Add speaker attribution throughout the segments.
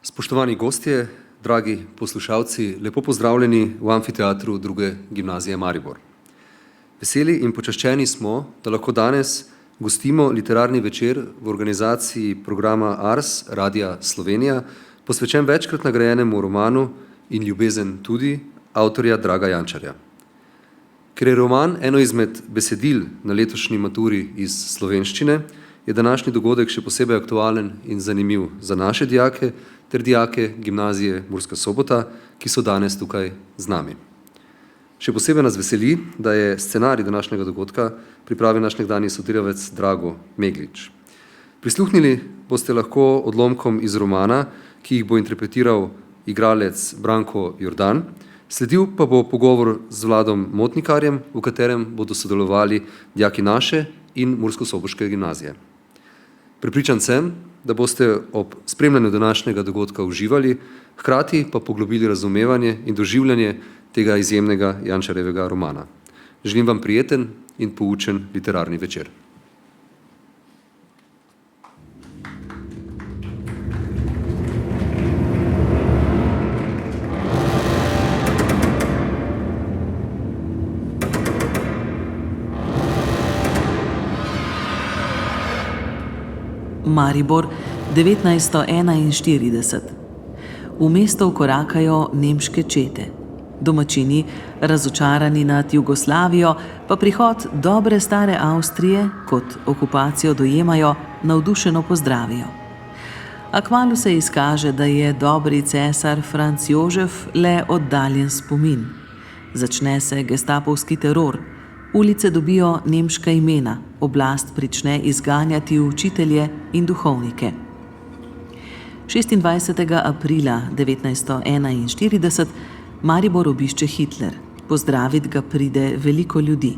Speaker 1: Spoštovani gostje, dragi poslušalci, lepo pozdravljeni v amfiteatru druge gimnazije Maribor. Veseli in počaščeni smo, da lahko danes gostimo literarni večer v organizaciji programa Ars Radia Slovenija, posvečen večkrat nagrajenemu romanu In ljubezen tudi avtorja Draga Jančarja. Ker je roman eno izmed besedil na letošnji maturi iz slovenščine, je današnji dogodek še posebej aktualen in zanimiv za naše dijake ter dijake gimnazije Murska Sobota, ki so danes tukaj z nami. Še posebej nas veseli, da je scenarij današnjega dogodka pripravil naš nekdanji sodelavec Drago Meglič. Prisluhnili boste lahko odlomkom iz romana, ki jih bo interpretiral igralec Branko Jordan, sledil pa bo pogovor z Vladom Motnikarjem, v katerem bodo sodelovali dijaki naše in Murskosoboške gimnazije. Prepričan sem, da boste ob spremljanju današnjega dogodka uživali, hkrati pa poglobili razumevanje in doživljanje tega izjemnega Jančarjevega romana. Želim vam prijeten in poučen literarni večer.
Speaker 2: Maribor, 1941. V mesto vkorakajo nemške čete. Domačini, razočarani nad Jugoslavijo, pa prihod dobre stare Avstrije, kot okupacijo dojemajo, navdušeno pozdravijo. A kmalu se izkaže, da je dobri cesar Franc Jožef le oddaljen spomin. Začne se gestapovski teror. Ulice dobijo nemška imena, oblast prične izganjati učitelje in duhovnike. 26. aprila 1941 Maribor obišče Hitler. Pozdravit ga pride veliko ljudi.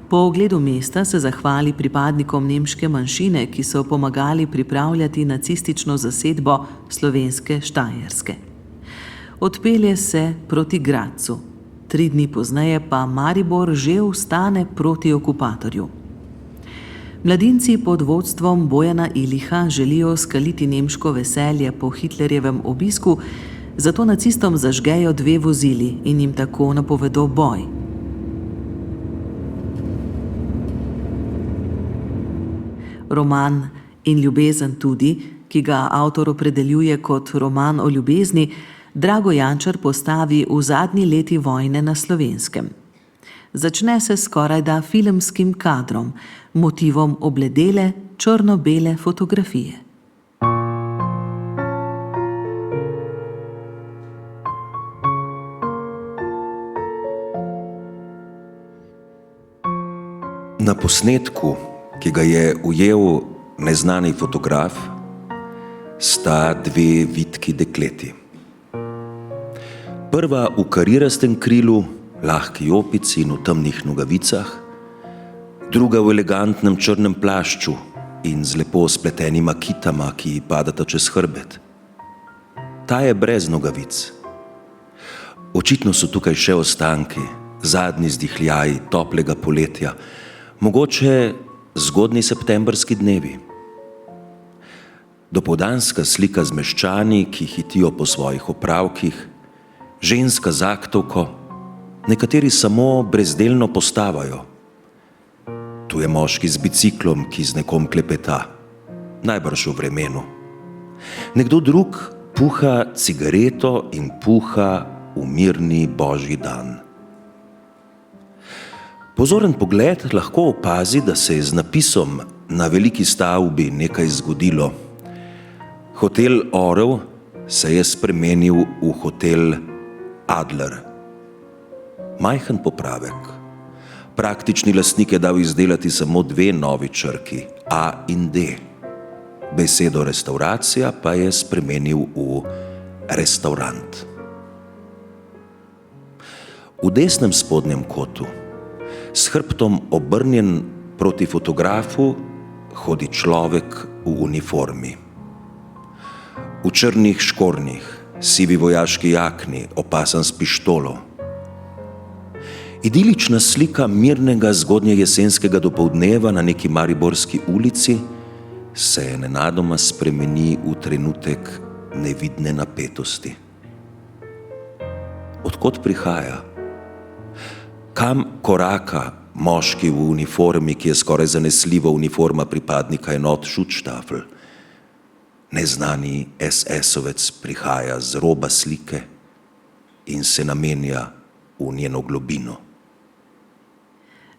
Speaker 2: Po ogledu mesta se zahvali pripadnikom nemške manjšine, ki so pomagali pripravljati nacistično zasedbo slovenske Štajerske. Odpelje se proti Gradcu. 3 dni pozneje pa Maribor že vstane proti okupatorju. Mladinci pod vodstvom Bojana Iliha želijo skaliti nemško veselje po Hitlerjevem obisku, zato nacistom zažgejo 2 vozili in jim tako napovedo boj. Roman In ljubezen tudi, ki ga avtor opredeljuje kot roman o ljubezni, Drago Jančar postavi v zadnji leti vojne na Slovenskem. Začne se skorajda filmskim kadrom, motivom obledele, črno-bele fotografije.
Speaker 3: Na posnetku, ki ga je ujel neznani fotograf, sta 2 vitki dekleti. Prva v karirastem krilu, lahki jopici in v temnih nogavicah, druga v elegantnem črnem plašču in z lepo spletenima kitama, ki padata čez hrbet. Ta je brez nogavic. Očitno so tukaj še ostanki, zadnji zdihljaji toplega poletja, mogoče zgodnji septembrski dnevi. Dopoldanska slika z meščani, ki hitijo po svojih opravkih, ženska z aktovko, nekateri samo brezdelno postavajo. Tu je moški z biciklom, ki z nekom klepeta, najbrž v vremenu. Nekdo drug puha cigareto in puha v mirni božji dan. Pozoren pogled lahko opazi, da se je z napisom na veliki stavbi nekaj zgodilo. Hotel Orel se je spremenil v hotel Adler. Majhen popravek. Praktični lastnik je dal izdelati samo 2 novi črki, A in D. Besedo restauracija pa je spremenil v restaurant. V desnem spodnjem kotu, s hrbtom obrnjen proti fotografu, hodi človek v uniformi. V črnih škornjih, sivi vojaški jakni, opasan s pištolo. Idilična slika mirnega zgodnjejesenskega dopoldneva na neki mariborski ulici se nenadoma spremeni v trenutek nevidne napetosti. Odkot prihaja? Kam koraka moški v uniformi, ki je skoraj zanesljivo uniforma pripadnika enot Schutzstaffel? Neznani SS-ovec prihaja z roba slike in se namenja v njeno globino.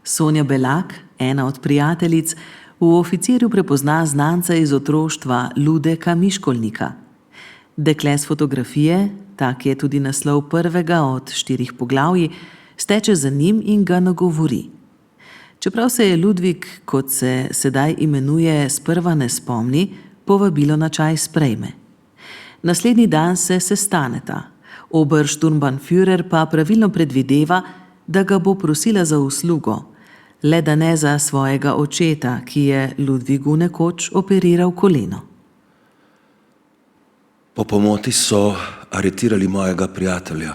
Speaker 2: Sonja Belak, ena od prijateljic, v oficirju prepozna znanca iz otroštva Ludeka Miškolnika. Dekle s fotografije, tak je tudi naslov prvega od 4 poglavij, steče za njim in ga nagovori. Čeprav se je Ludvik, kot se sedaj imenuje, sprva ne spomni, povabilo na čaj sprejme. Naslednji dan se sestaneta. Obersturmbannführer pa pravilno predvideva, da ga bo prosila za uslugo, le da ne za svojega očeta, ki je Ludvigu nekoč operiral koleno.
Speaker 3: Po pomoti so aretirali mojega prijatelja.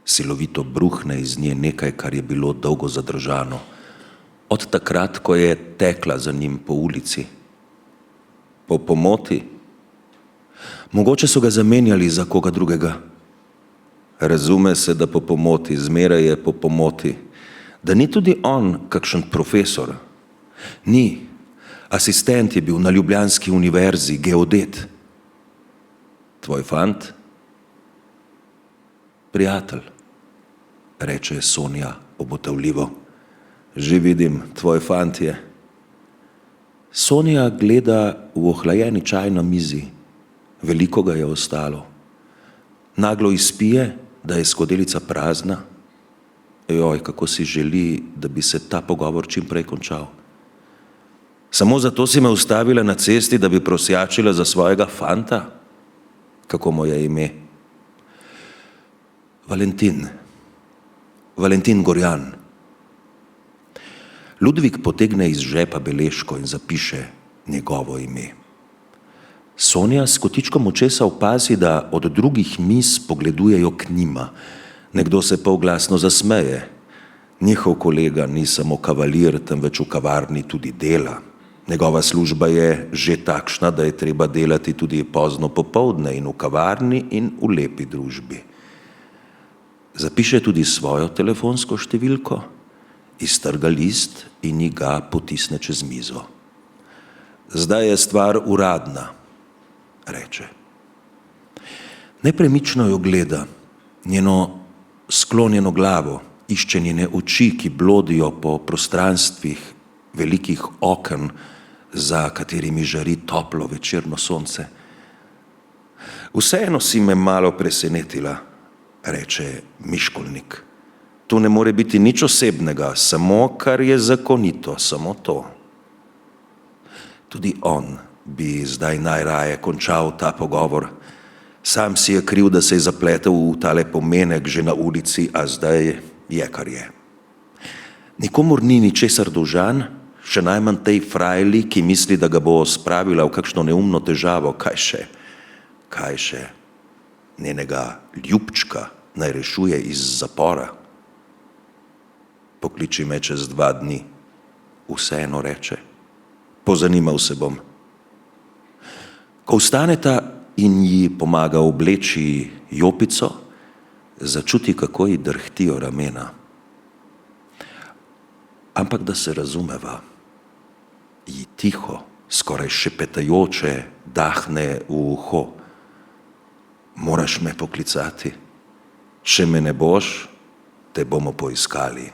Speaker 3: Silovito bruhne iz nje nekaj, kar je bilo dolgo zadržano. Od takrat, ko je tekla za njim po ulici. Po pomoti. Mogoče so ga zamenjali za koga drugega. Razume se, da po pomoti, zmeraj je po pomoti. Da ni tudi on kakšen profesor. Ni. Asistent je bil na ljubljanski univerzi, geodet. Tvoj fant? Prijatelj, reče Sonja obotavljivo. Že vidim, tvoj fant je. Sonja gleda v ohlajeni čaj na mizi. Veliko ga je ostalo. Naglo izpije, da je skodelica prazna. Joj, kako si želi, da bi se ta pogovor čim prej končal. Samo zato si me ustavila na cesti, da bi prosjačila za svojega fanta? Kako mu je ime? Valentin. Valentin Gorjan. Ludvik potegne iz žepa beležko in zapiše njegovo ime. Sonja s kotičkom očesa opazi, da od drugih miz pogledujejo k njima. Nekdo se polglasno zasmeje. Njihov kolega ni samo kavalir, temveč v kavarni tudi dela. Njegova služba je že takšna, da je treba delati tudi pozno popoldne in v kavarni in v lepi družbi. Zapiše tudi svojo telefonsko številko, iztrga list in ji ga potisne čez mizo. Zdaj je stvar uradna, reče. Nepremično jo gleda, njeno sklonjeno glavo, išče njene oči, ki blodijo po prostranstvih velikih oken, za katerimi žari toplo večerno sonce. Vseeno si me malo presenetila, reče Miškolnik. Tu ne more biti nič osebnega, samo kar je zakonito, samo to. Tudi on bi zdaj najraje končal ta pogovor. Sam si je kriv, da se je zapletel v tale pomenek že na ulici, a zdaj je, kar je. Nikomur ni ničesar dolžan, še najmanj tej frajli, ki misli, da ga bo spravila v kakšno neumno težavo. Kaj še? Njenega ljubčka naj rešuje iz zapora. Pokliči me čez 2 dni, vseeno reče. Pozanimal se bom. Ko vstaneta in ji pomaga obleči jopico, začuti, kako ji drhtijo ramena. Ampak da se razumeva, ji tiho, skoraj šepetajoče dahne v uho. Moraš me poklicati. Če me ne boš, te bomo poiskali.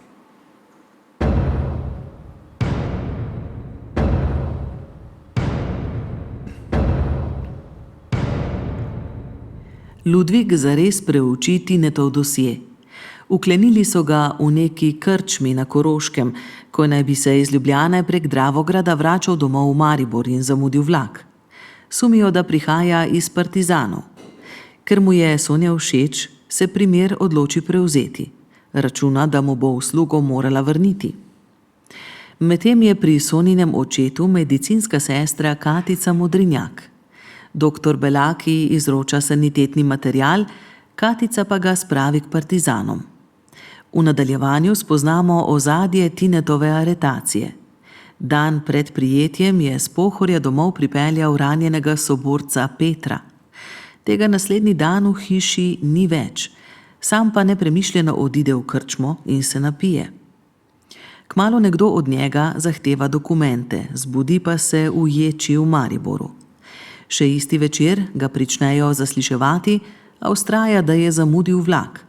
Speaker 2: Ludvik zares preuči Tinetov dosje. Uklenili so ga v neki krčmi na Koroškem, ko naj bi se iz Ljubljane prek Dravograda vračal domov v Maribor in zamudil vlak. Sumijo, da prihaja iz partizanov. Ker mu je Sonja všeč, se primer odloči prevzeti. Računa, da mu bo uslugo morala vrniti. Medtem je pri Sonjinem očetu medicinska sestra Katica Modrinjak. Doktor Belaki izroča sanitetni material, Katica pa ga spravi k partizanom. V nadaljevanju spoznamo ozadje Tinetove aretacije. Dan pred prijetjem je s Pohorja domov pripeljal ranjenega soborca Petra. Tega naslednji dan v hiši ni več, sam pa nepremišljeno odide v krčmo in se napije. Kmalu nekdo od njega zahteva dokumente, zbudi pa se v Ječi v Mariboru. Še isti večer ga pričnejo zasliševati, a vztraja, da je zamudil vlak.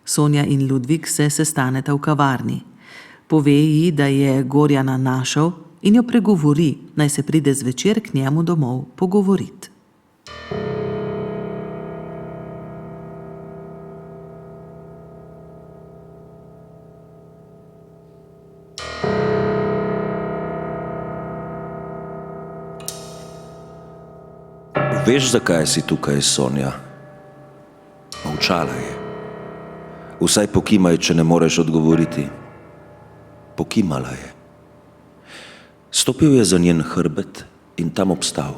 Speaker 2: Sonja in Ludvik se sestaneta v kavarni. Pove ji, da je Gorjana našel in jo pregovori, naj se pride zvečer k njemu domov pogovoriti.
Speaker 3: Veš, zakaj si tukaj, Sonja? Molčala je. Vsaj pokimaj, če ne moreš odgovoriti. Pokimala je. Stopil je za njen hrbet in tam obstal.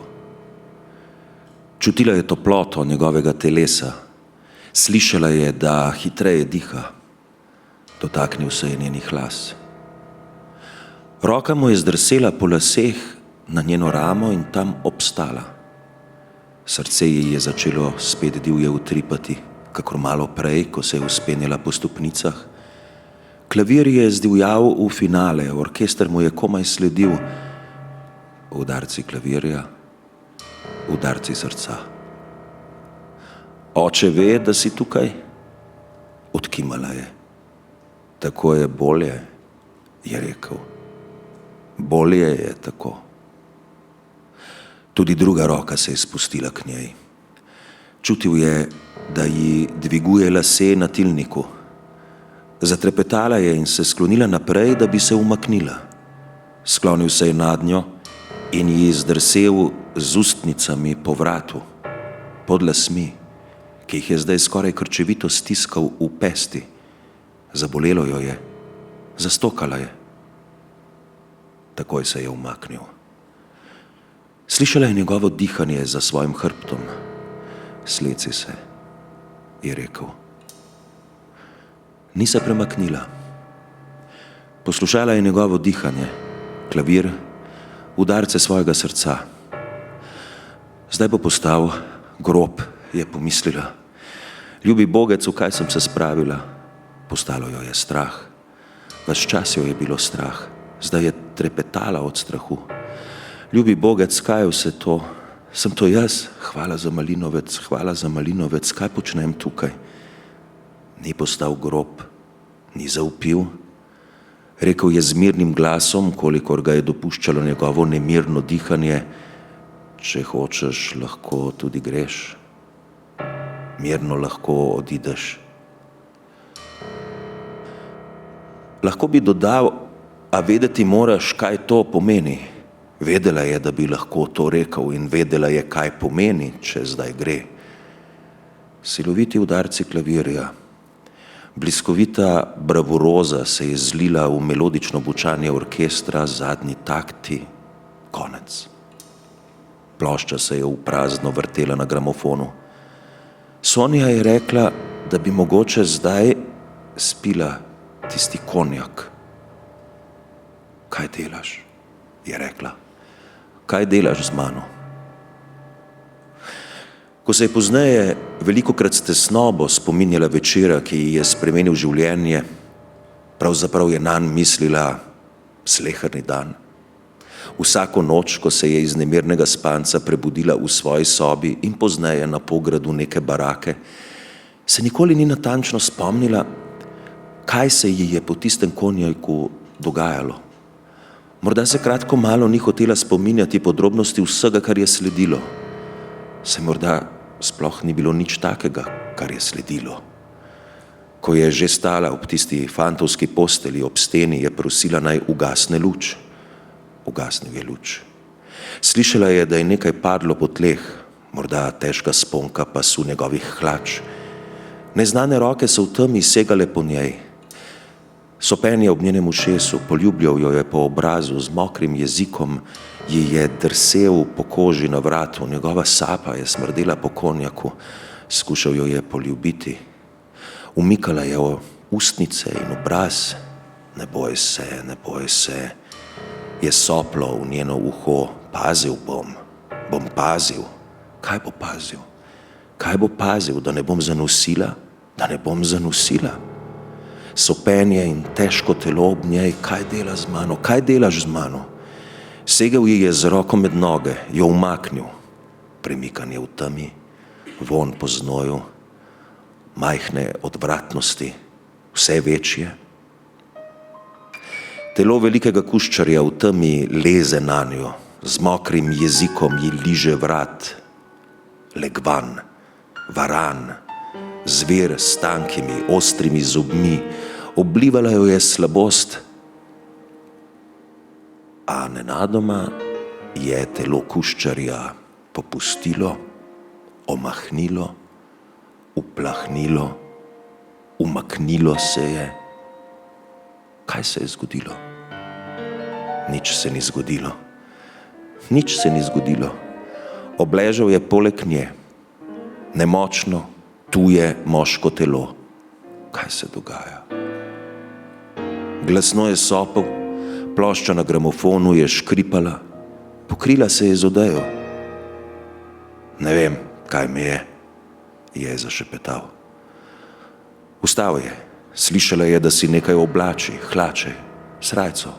Speaker 3: Čutila je toploto njegovega telesa. Slišala je, da hitreje diha. Dotaknil se je njenih las. Roka mu je zdrsela po laseh na njeno ramo in tam obstala. Srce ji je začelo spet divje utripati, kakor malo prej, ko se je vzpenjala po stopnicah. Klavir je zdivjal v finale, orkester mu je komaj sledil. Udarci klavirja, udarci srca. Oče ve, da si tukaj? Odkimala je. Tako je bolje, je rekel. Bolje je tako. Tudi druga roka se je spustila k njej. Čutil je, da ji dviguje lase na tilniku. Zatrepetala je in se sklonila naprej, da bi se umaknila. Sklonil se je nad njo in ji zdrsel z ustnicami po vratu, pod lasmi, ki jih je zdaj skoraj krčevito stiskal v pesti. Zabolelo jo je, zastokala je. Takoj se je umaknil. Slišala je njegovo dihanje za svojim hrbtom. Sleci se, je rekel. Ni se premaknila. Poslušala je njegovo dihanje, klavir, udarce svojega srca. Zdaj bo postal grob, je pomislila. Ljubi Bogec, v kaj sem se spravila. Postalo jo je strah. Ves čas jo je bilo strah. Zdaj je trepetala od strahu. Ljubi Bogec, kaj je vse to? Sem to jaz? Hvala za Malinovec, kaj počnem tukaj? Ni postal grob, ni zaupil. Rekel je z mirnim glasom, kolikor ga je dopuščalo njegovo nemirno dihanje: če hočeš, lahko tudi greš. Mirno lahko odideš. Lahko bi dodal, a vedeti moraš, kaj to pomeni. Vedela je, da bi lahko to rekel, in vedela je, kaj pomeni, če zdaj gre. Siloviti udarci klavirja, bliskovita bravuroza se je zlila v melodično bučanje orkestra, zadnji takti, konec. Plošča se je v prazno vrtela na gramofonu. Sonja je rekla, da bi mogoče zdaj spila tisti konjak. Kaj delaš? Je rekla. Kaj delaš z mano? Ko se je pozneje velikokrat s tesnobo spominjala večera, ki ji je spremenil življenje, pravzaprav je nanj mislila sleherni dan. Vsako noč, ko se je iz nemirnega spanca prebudila v svoji sobi in pozneje na pogradu neke barake, se nikoli ni natančno spomnila, kaj se ji je po tistem konjajku dogajalo. Morda se kratko malo ni hotela spominjati podrobnosti vsega, kar je sledilo. Se morda sploh ni bilo nič takega, kar je sledilo. Ko je že stala ob tisti fantovski posteli ob steni, je prosila, naj ugasne luč. Ugasnil je luč. Slišala je, da je nekaj padlo po tleh, morda težka sponka pasu njegovih hlač. Neznane roke so v temi segale po njej. Sopenje ob njenem ušesu, poljubljal jo je po obrazu, z mokrim jezikom ji je drsel po koži na vratu, njegova sapa je smrdela po konjaku, skušal jo je poljubiti. Umikala je ustnice in obraz. Ne boj se, Je soplo v njeno uho, pazil bom pazil. Kaj bo pazil? Kaj bo pazil, da ne bom zanosila? Da ne bom zanosila? Sopenje in težko telo ob njej, kaj dela z mano? Kaj delaš z mano? Segel ji je z roko med noge, jo umaknil. Premikanje v temi, vonj po znoju, majhne odvratnosti, vse večje. Telo velikega kuščarja v temi leze nanjo, z mokrim jezikom ji liže vrat. Legvan, varan, zver s tankimi, ostrimi zobmi, oblivala jo je slabost, a nenadoma je telo kuščarja popustilo, omahnilo, uplahnilo, umaknilo se je. Kaj se je zgodilo? Nič se ni zgodilo. Nič se ni zgodilo. Obležal je poleg nje. Nemočno, tuje moško telo. Kaj se dogaja? Glasno je sopel, plošča na gramofonu je škripala, pokrila se je z odejo. Ne vem, kaj me je zašepetal. Vstal je, slišala je, da si nekaj oblači, hlače, srajco.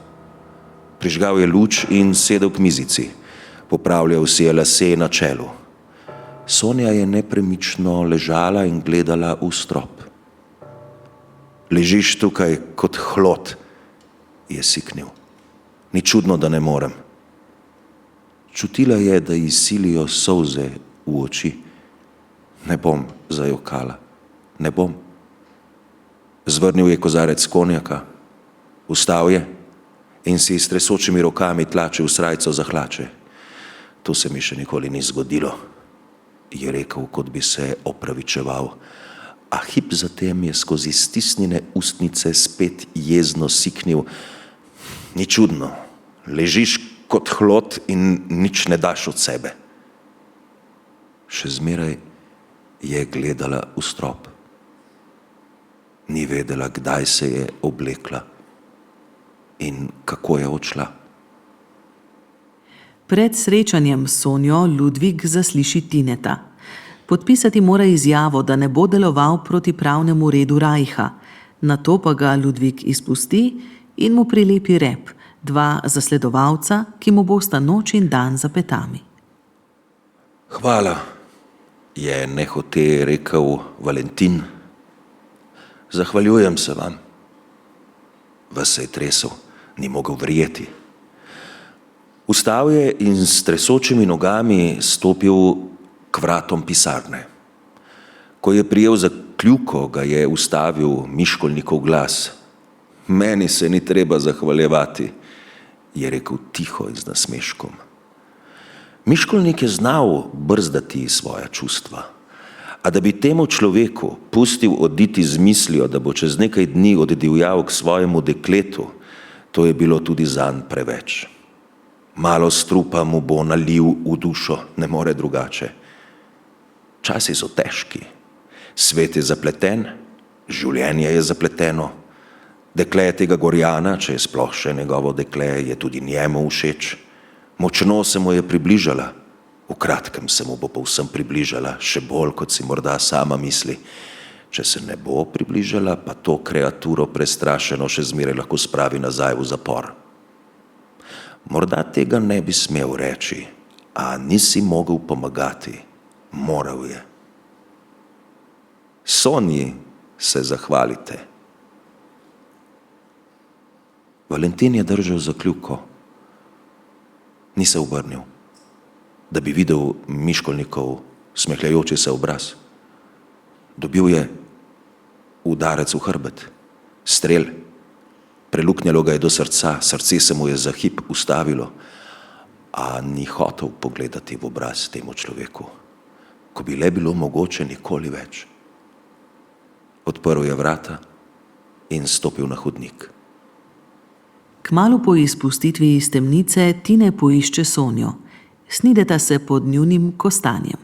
Speaker 3: Prižgal je luč in sedel k mizici. Popravljal si je lase na čelu. Sonja je nepremično ležala in gledala v strop. Ležiš tukaj kot hlod, je siknil. Ni čudno, da ne morem. Čutila je, da ji silijo solze v oči. Ne bom zajokala, ne bom. Zvrnil je kozarec konjaka, vstal je in si s tresočimi rokami tlačil srajco za hlače. To se mi še nikoli ni zgodilo, je rekel, kot bi se opravičeval, a hip zatem je skozi stisnjene ustnice spet jezno siknil. Ni čudno, ležiš kot hlod in nič ne daš od sebe. Še zmeraj je gledala v strop. Ni vedela, kdaj se je oblekla in kako je odšla.
Speaker 2: Pred srečanjem s Sonjo Ludvik zasliši Tineta. Podpisati mora izjavo, da ne bo deloval proti pravnemu redu Rajha. Nato pa ga Ludvik izpusti in mu prilepi rep, 2 zasledovalca, ki mu bosta noč in dan za petami.
Speaker 3: Hvala, je nehote rekel Valentin. Zahvaljujem se vam. Ves se je tresel, ni mogel verjeti. Vstal je in s tresočimi nogami stopil k vratom pisarne. Ko je prijel za kljuko, ga je ustavil Miškolnikov glas. Meni se ni treba zahvaljevati, je rekel tiho in z nasmeškom. Miškolnik je znal brzdati svoja čustva. A da bi temu človeku pustil oditi z mislijo, da bo čez nekaj dni oddivjal k svojemu dekletu, to je bilo tudi zanj preveč. Malo strupa mu bo nalil v dušo, ne more drugače. Časi so težki, svet je zapleten, življenje je zapleteno. Dekle tega Gorjana, če je sploh še njegovo dekle, je tudi njemu všeč. Močno se mu je približala. V kratkem se mu bo povsem približala, še bolj, kot si morda sama misli. Če se ne bo približala, pa to kreaturo prestrašeno še zmeraj lahko spravi nazaj v zapor. Morda tega ne bi smel reči, a nisi mogel pomagati. Moral je. Sonji se zahvalite. Valentin je držal za kljuko. Ni se obrnil, da bi videl Miškolnikov smehljajoči se obraz. Dobil je udarec v hrbet, strel. Preluknjalo ga je do srca, srce se mu je za hip ustavilo, a ni hotel pogledati v obraz temu človeku, ko bi le bilo mogoče nikoli več. Odprl je vrata in stopil na hodnik.
Speaker 2: Kmalu po izpustitvi iz temnice Tine poišče Sonjo. Snideta se pod njunim kostanjem.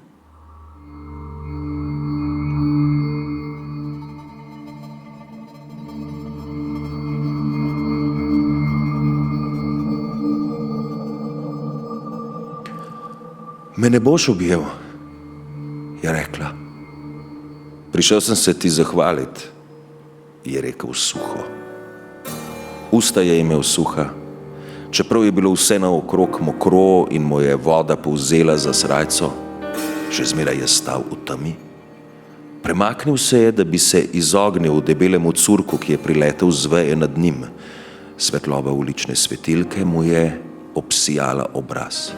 Speaker 3: Me ne boš objel, je rekla. Prišel sem se ti zahvaliti, je rekel suho. Usta je imel suha, čeprav je bilo vse naokrog mokro in mu je voda povzela za srajco, še zmeraj je stal v temi. Premaknil se je, da bi se izognil debelemu curku, ki je priletel z veje nad njim. Svetloba ulične svetilke mu je obsijala obraz.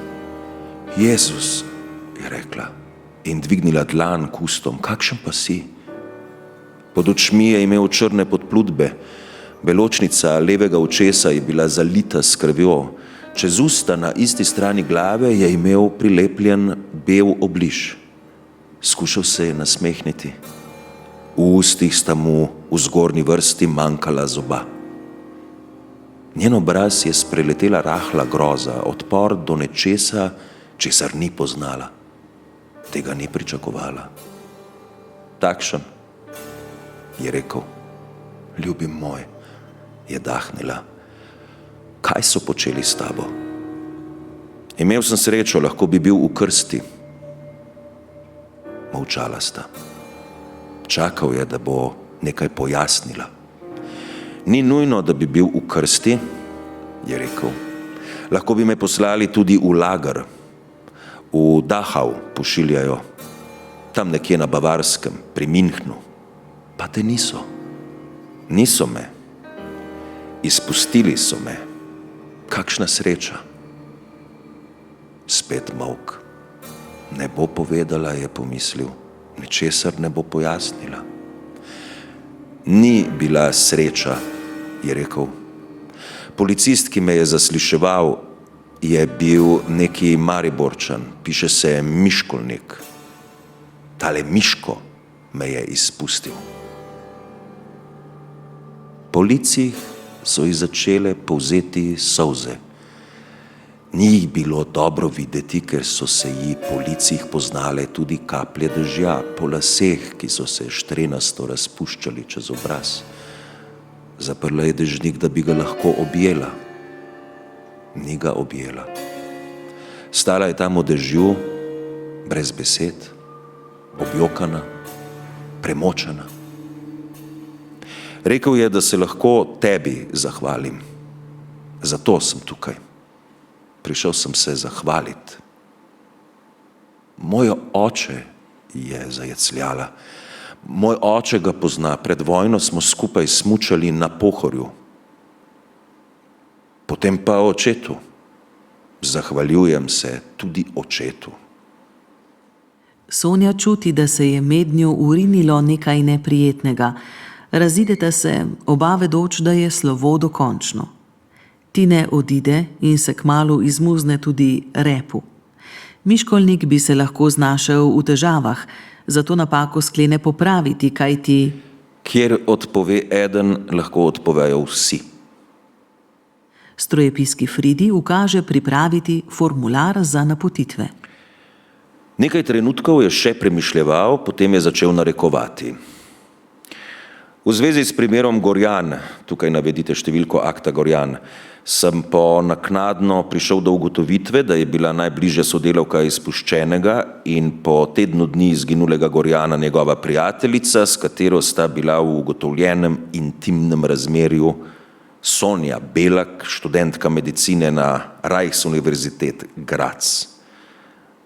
Speaker 3: Jezus, je rekla in dvignila dlan k ustom. Kakšen pa si? Pod očmi je imel črne podplutbe, beločnica levega očesa je bila zalita s krvjo, čez usta na isti strani glave je imel prilepljen bel obliž. Skušal se je nasmehniti. V ustih sta mu v zgornji vrsti manjkala zoba. Njen obraz je spreletela rahla groza, odpor do nečesa, česar ni poznala. Tega ni pričakovala. Takšen, je rekel. Ljubi moj, je dahnila. Kaj so počeli s tabo? Imel sem srečo, lahko bi bil v krsti. Molčala sta. Čakal je, da bo nekaj pojasnila. Ni nujno, da bi bil v krsti, je rekel. Lahko bi me poslali tudi v lager. V Dachau pošiljajo. Tam nekje na Bavarskem, pri Münchnu. Pa te niso. Niso me. Izpustili so me. Kakšna sreča. Spet molk. Ne bo povedala, je pomislil. Ničesar ne bo pojasnila. Ni bila sreča, je rekel. Policist, ki me je zasliševal, je bil neki Mariborčan, piše se Miškolnik. Tale Miško me je izpustil. Po licih so ji začele povzeti solze. Ni jih bilo dobro videti, ker so se ji po licih poznale tudi kaplje dežja, po laseh, ki so se štrenasto razpuščali čez obraz. Zaprla je dežnik, da bi ga lahko objela. Ni ga objela. Stala je tam v dežju, brez besed, objokana, premočena. Rekel je, da se lahko tebi zahvalim. Zato sem tukaj. Prišel sem se zahvaliti. Moj oče, je zajecljala. Moj oče ga pozna. Pred vojno smo skupaj smučali na Pohorju. Potem pa očetu. Zahvaljujem se tudi očetu.
Speaker 2: Sonja čuti, da se je med njo urinilo nekaj neprijetnega. Razideta se, oba vedoč, da je slovo dokončno. Tine odide in se kmalu izmuzne tudi repu. Miškolnik bi se lahko znašel v težavah, zato napako sklene popraviti, kajti
Speaker 3: kjer odpove eden, lahko odpovejo vsi.
Speaker 2: Strojepiski Fridi ukaže pripraviti formular za napotitve.
Speaker 3: Nekaj trenutkov je še premišljeval, potem je začel narekovati. V zvezi s primerom Gorjan, tukaj navedite številko akta Gorjan, sem po naknadno prišel do ugotovitve, da je bila najbližja sodelavka izpuščenega in po tednu dni izginulega Gorjana njegova prijateljica, s katero sta bila v ugotovljenem intimnem razmerju Sonja Belak, študentka medicine na Reichsuniversität Graz.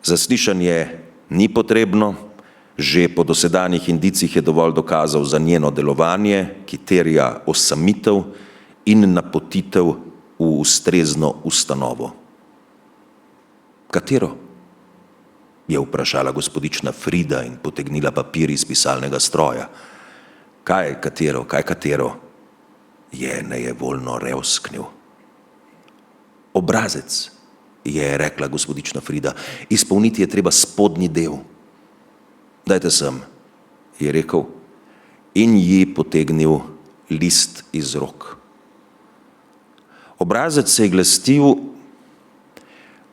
Speaker 3: Zaslišanje ni potrebno, že po dosedanjih indicih je dovolj dokazov za njeno delovanje, ki terja osamitev in napotitev v ustrezno ustanovo. Katero? Je vprašala gospodična Frida in potegnila papir iz pisalnega stroja. Kaj katero? Je nejevoljno revsknil. Obrazec, je rekla gospodična Frida, izpolniti je treba spodnji del. Dajte sem, je rekel in ji potegnil list iz rok. Obrazec se je glasil: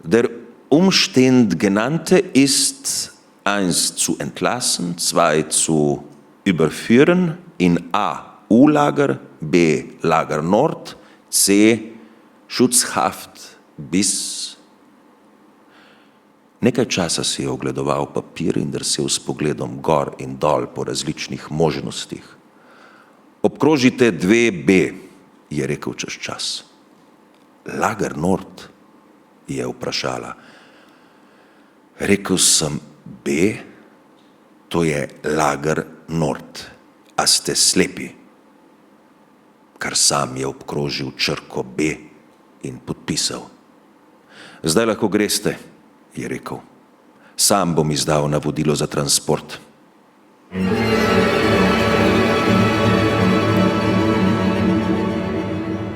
Speaker 3: Der Umstand genannte ist 1 zu entlassen, 2 zu überführen in A. U-Lager, B. Lager Nord, C. Schutzhaft bis. Nekaj časa si je ogledoval papir in drsel s pogledom gor in dol po različnih možnostih. Obkrožite 2B, je rekel čez čas. Lager Nord, je vprašala. Rekel sem B, to je Lager Nord. A ste slepi? Kar sam je obkrožil črko B in podpisal. Zdaj lahko greste, je rekel. Sam bom izdal navodilo za transport.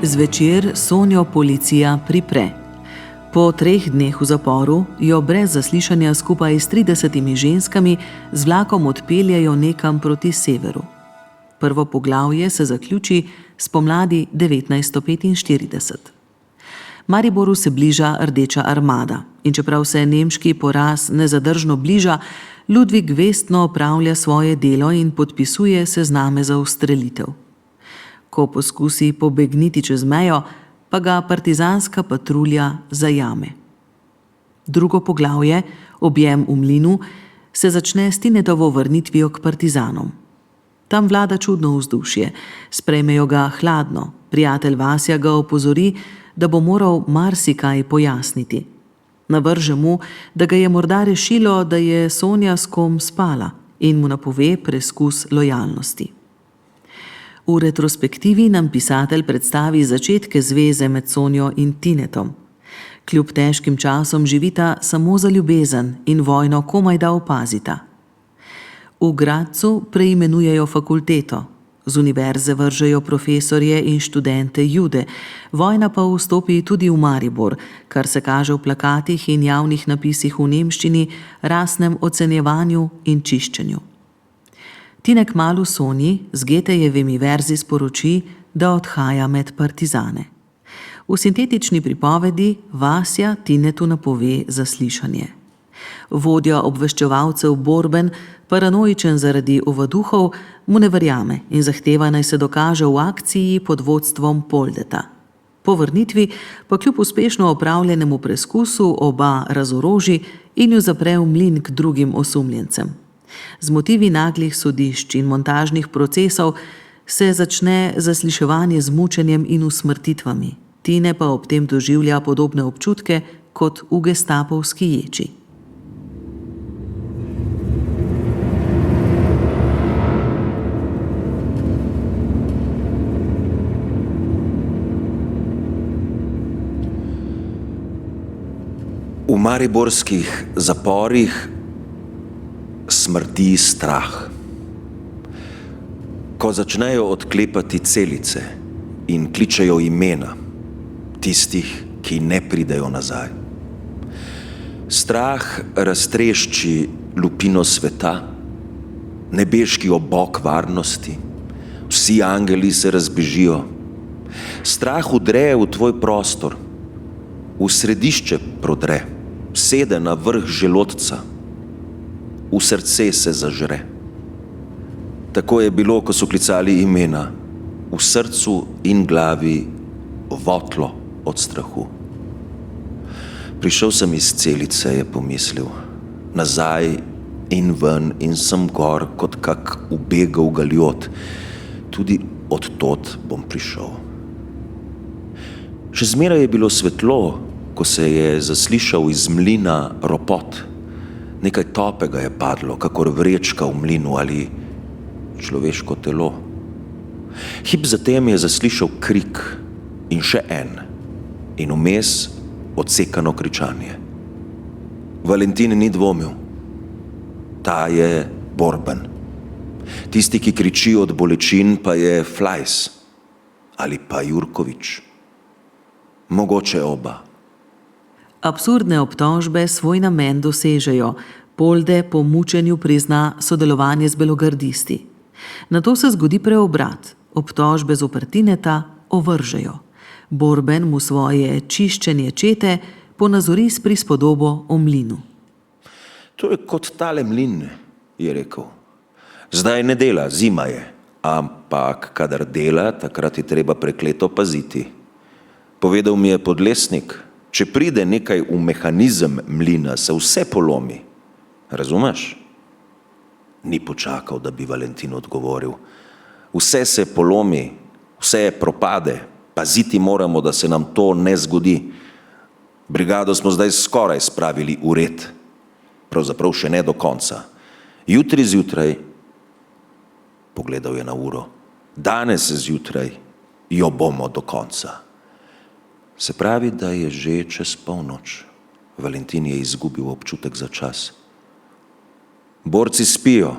Speaker 2: Zvečer Sonjo policija pripre. Po 3 dneh v zaporu jo brez zaslišanja skupaj s 30 ženskami z vlakom odpeljejo nekam proti severu. Prvo poglavje se zaključi spomladi 1945. Mariboru se bliža Rdeča armada in čeprav se nemški poraz nezadržno bliža, Ludvik vestno opravlja svoje delo in podpisuje sezname za ustrelitev. Ko poskusi pobegniti čez mejo, pa ga partizanska patrulja zajame. Drugo poglavje, objem v mlinu, se začne s Tinetovo vrnitvijo k partizanom. Tam vlada čudno vzdušje, sprejmejo ga hladno, prijatelj Vasja ga opozori, da bo moral marsikaj pojasniti. Navrže mu, da ga je morda rešilo, da je Sonja s kom spala in mu napove preskus lojalnosti. V retrospektivi nam pisatelj predstavi začetke zveze med Sonjo in Tinetom. Kljub težkim časom živita samo za ljubezen in vojno komajda opazita. V Gradcu preimenujejo fakulteto, z univerze vržejo profesorje in študente Jude, vojna pa vstopi tudi v Maribor, kar se kaže v plakatih in javnih napisih v nemščini, rasnem ocenjevanju in čiščenju. Tine kmalu Sonji z Goethejevimi verzi sporoči, da odhaja med partizane. V sintetični pripovedi Vasja Tinetu napove zaslišanje. Vodja obveščevalcev Borben, paranoičen zaradi ovaduhov, mu ne verjame in zahteva, naj se dokaže v akciji pod vodstvom Poldeta. Po vrnitvi pa kljub uspešno opravljenemu preskusu oba razoroži in ju zapre v mlin k drugim osumljencem. Z motivi naglih sodišč in montažnih procesov se začne zasliševanje z mučenjem in usmrtitvami. Tine pa ob tem doživlja podobne občutke kot v gestapovski ječi.
Speaker 3: V mariborskih zaporih smrdi strah. Ko začnejo odklepati celice in kličejo imena tistih, ki ne pridejo nazaj. Strah raztrešči lupino sveta, nebeški obok varnosti, vsi angeli se razbežijo. Strah udre v tvoj prostor, v središče prodre, sede na vrh želodca, v srce se zažre. Tako je bilo, ko so klicali imena, v srcu in glavi votlo od strahu. Prišel sem iz celice, je pomislil, nazaj in ven in sem gor kot kak ubegal galjot. Tudi od tod bom prišel. Še zmeraj je bilo svetlo, ko se je zaslišal iz mlina ropot. Nekaj topega je padlo, kakor vrečka v mlinu ali človeško telo. Hip zatem je zaslišal krik in še en in vmes odsekano kričanje. Valentin ni dvomil. Ta je Borben. Tisti, ki kriči od bolečin, pa je Flajs ali pa Jurkovič. Mogoče oba.
Speaker 2: Absurdne obtožbe svoj namen dosežejo. Polde po mučenju prizna sodelovanje z belogardisti. Nato se zgodi preobrat. Obtožbe zoper Tineta ovržejo. Borben mu svoje čiščenje čete ponazori s prispodobo o mlinu.
Speaker 3: To je kot tale mlin, je rekel. Zdaj ne dela, zima je, ampak kadar dela, takrat je treba prekleto paziti. Povedal mi je podlesnik, Če pride nekaj v mehanizem mlina, se vse polomi. Razumeš? Ni počakal, da bi Valentin odgovoril. Vse se polomi, vse propade. Paziti moramo, da se nam to ne zgodi. Brigado smo zdaj skoraj spravili v red. Pravzaprav še ne do konca. Jutri zjutraj, pogledal je na uro, danes zjutraj jo bomo do konca. Se pravi, da je že čez polnoč. Valentin je izgubil občutek za čas. Borci spijo,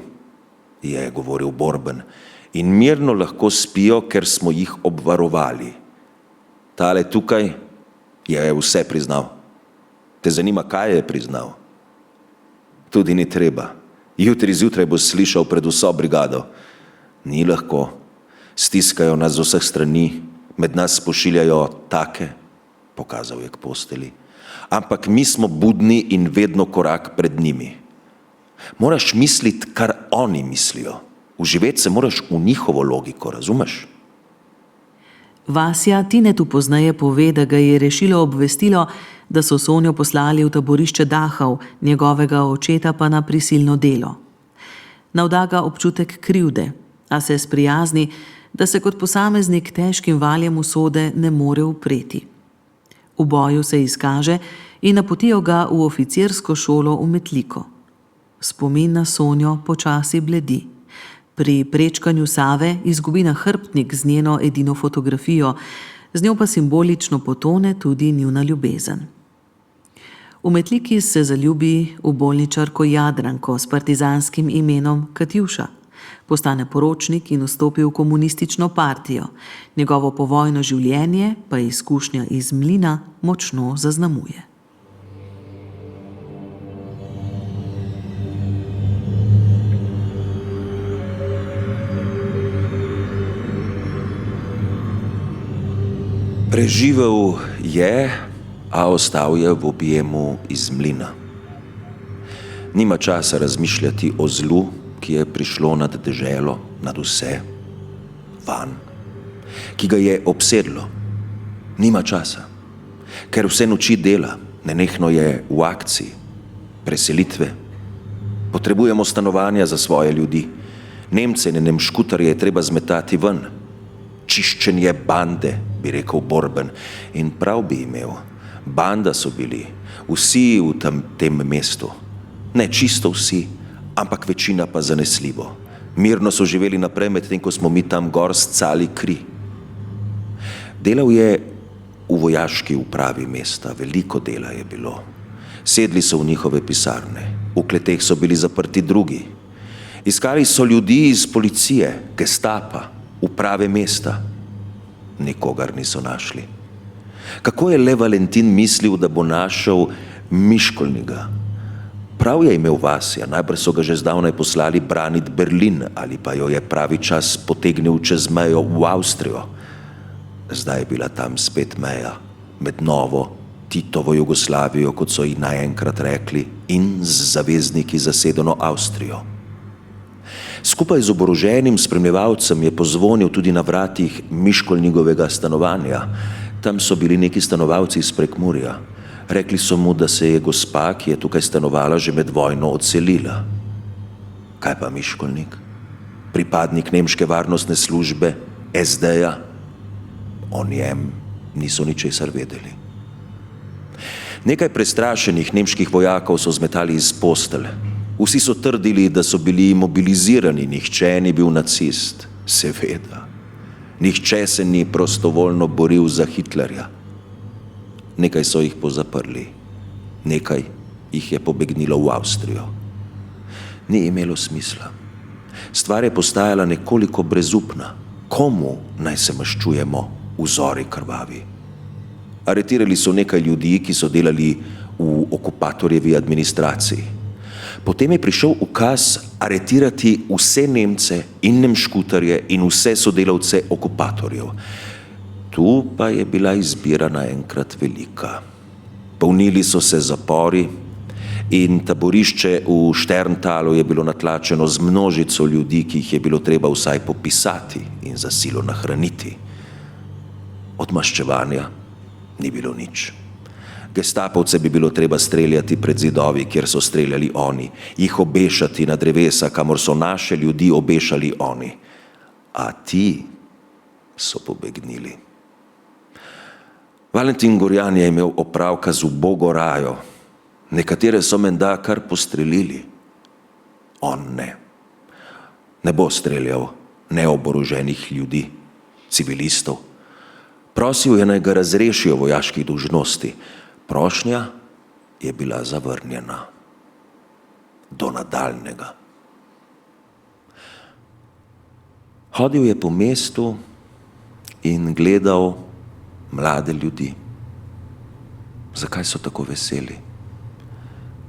Speaker 3: je govoril Borben, in mirno lahko spijo, ker smo jih obvarovali. Tale tukaj je vse priznal. Te zanima, kaj je priznal? Tudi ni treba. Jutri zjutraj boš slišal pred vso brigado. Ni lahko. Stiskajo nas z vseh strani, med nas pošiljajo take, pokazal je k posteli. Ampak mi smo budni in vedno korak pred njimi. Moraš misliti, kar oni mislijo. Uživeti se moraš v njihovo logiko, razumeš?
Speaker 2: Vasja Tinetu poznaje pove, da ga je rešilo obvestilo, da so Sonjo poslali v taborišče Dachau, njegovega očeta pa na prisilno delo. Navda ga občutek krivde, a se sprijazni, da se kot posameznik težkim valjem usode ne more upreti. V boju se izkaže in napotijo ga v oficirsko šolo v Metliko. Spomin na Sonjo počasi bledi. Pri prečkanju Save izgubi nahrbtnik z njeno edino fotografijo, z njo pa simbolično potone tudi njuna ljubezen. V Metliki se zaljubi v bolničarko Jadranko s partizanskim imenom Katjuša. Postane poročnik in vstopi v komunistično partijo. Njegovo povojno življenje pa izkušnja iz mlina močno zaznamuje.
Speaker 3: Preživel je, a ostal je v objemu iz mlina. Nima časa razmišljati o zlu, ki je prišlo nad deželo, nad vse, van, ki ga je obsedlo. Nima časa, ker vse noči dela, nenehno je v akciji, preselitve. Potrebujemo stanovanja za svoje ljudi. Nemce in nemškutarje je treba zmetati ven. Čiščenje bande, bi rekel Borben, in prav bi imel. Banda so bili, vsi v tem mestu. Ne čisto vsi, ampak večina pa zanesljivo. Mirno so živeli naprej, medtem ko smo mi tam gor scali kri. Delal je v vojaški upravi mesta, veliko dela je bilo. Sedli so v njihove pisarne, v kleteh so bili zaprti drugi. Iskali so ljudi iz policije, gestapa, uprave mesta. Nikogar niso našli. Kako je le Valentin mislil, da bo našel Miškolniga? Prav je imel Vasja, najbrž so ga že zdavnaj poslali braniti Berlin ali pa jo je pravi čas potegnil čez mejo v Avstrijo. Zdaj je bila tam spet meja, med novo Titovo Jugoslavijo, kot so ji naenkrat rekli, in z zavezniki zasedeno Avstrijo. Skupaj z oboroženim spremljevalcem je pozvonil tudi na vratih Miškolnigovega stanovanja. Tam so bili neki stanovalci iz Prekmurja. Rekli so mu, da se je gospa, ki je tukaj stanovala, že med vojno odselila. Kaj pa Miškolnik? Pripadnik nemške varnostne službe, SD-ja? O njem niso ničesar vedeli. Nekaj prestrašenih nemških vojakov so zmetali iz postelj. Vsi so trdili, da so bili mobilizirani, nihče ni bil nacist. Seveda. Nihče se ni prostovoljno boril za Hitlerja. Nekaj so jih pozaprli, nekaj jih je pobegnilo v Avstrijo. Ni imelo smisla. Stvar je postajala nekoliko brezupna. Komu naj se maščujemo vzori krvavi? Aretirali so nekaj ljudi, ki so delali v okupatorjevi administraciji. Potem je prišel ukaz aretirati vse Nemce in nemškutarje in vse sodelavce okupatorjev. Tu pa je bila izbira naenkrat velika. Polnili so se zapori in taborišče v Šterntalu je bilo natlačeno z množico ljudi, ki jih je bilo treba vsaj popisati in za silo nahraniti. Od maščevanja ni bilo nič. Gestapovce bi bilo treba streljati pred zidovi, kjer so streljali oni, jih obešati na drevesa, kamor so naše ljudi obešali oni. A ti so pobegnili. Valentin Gorjan je imel opravka z ubogo rajo, nekatere so menda kar postrelili. On ne. Ne bo streljal neoboroženih ljudi, civilistov. Prosil je, naj ga razrešijo vojaških dolžnosti. Prošnja je bila zavrnjena. Do nadaljnega. Hodil je po mestu in gledal mlade ljudi. Zakaj so tako veseli?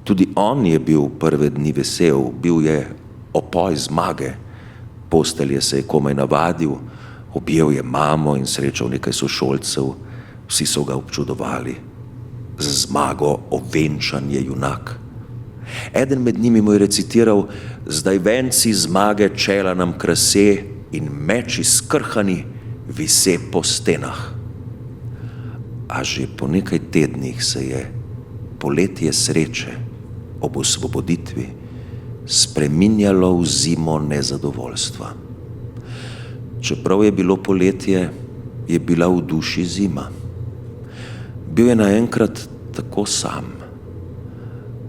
Speaker 3: Tudi on je bil prve dni vesel, bil je opoj zmage. Postelje se je komaj navadil, objel je mamo in srečal nekaj sošolcev, vsi so ga občudovali. Z zmago ovenčan je junak. Eden med njimi mu je recitiral: zdaj venci zmage čela nam krase in meči skrhani vise po stenah. A že po nekaj tednih se je poletje sreče ob osvoboditvi spreminjalo v zimo nezadovoljstva. Čeprav je bilo poletje, je bila v duši zima. Bil je naenkrat tako sam.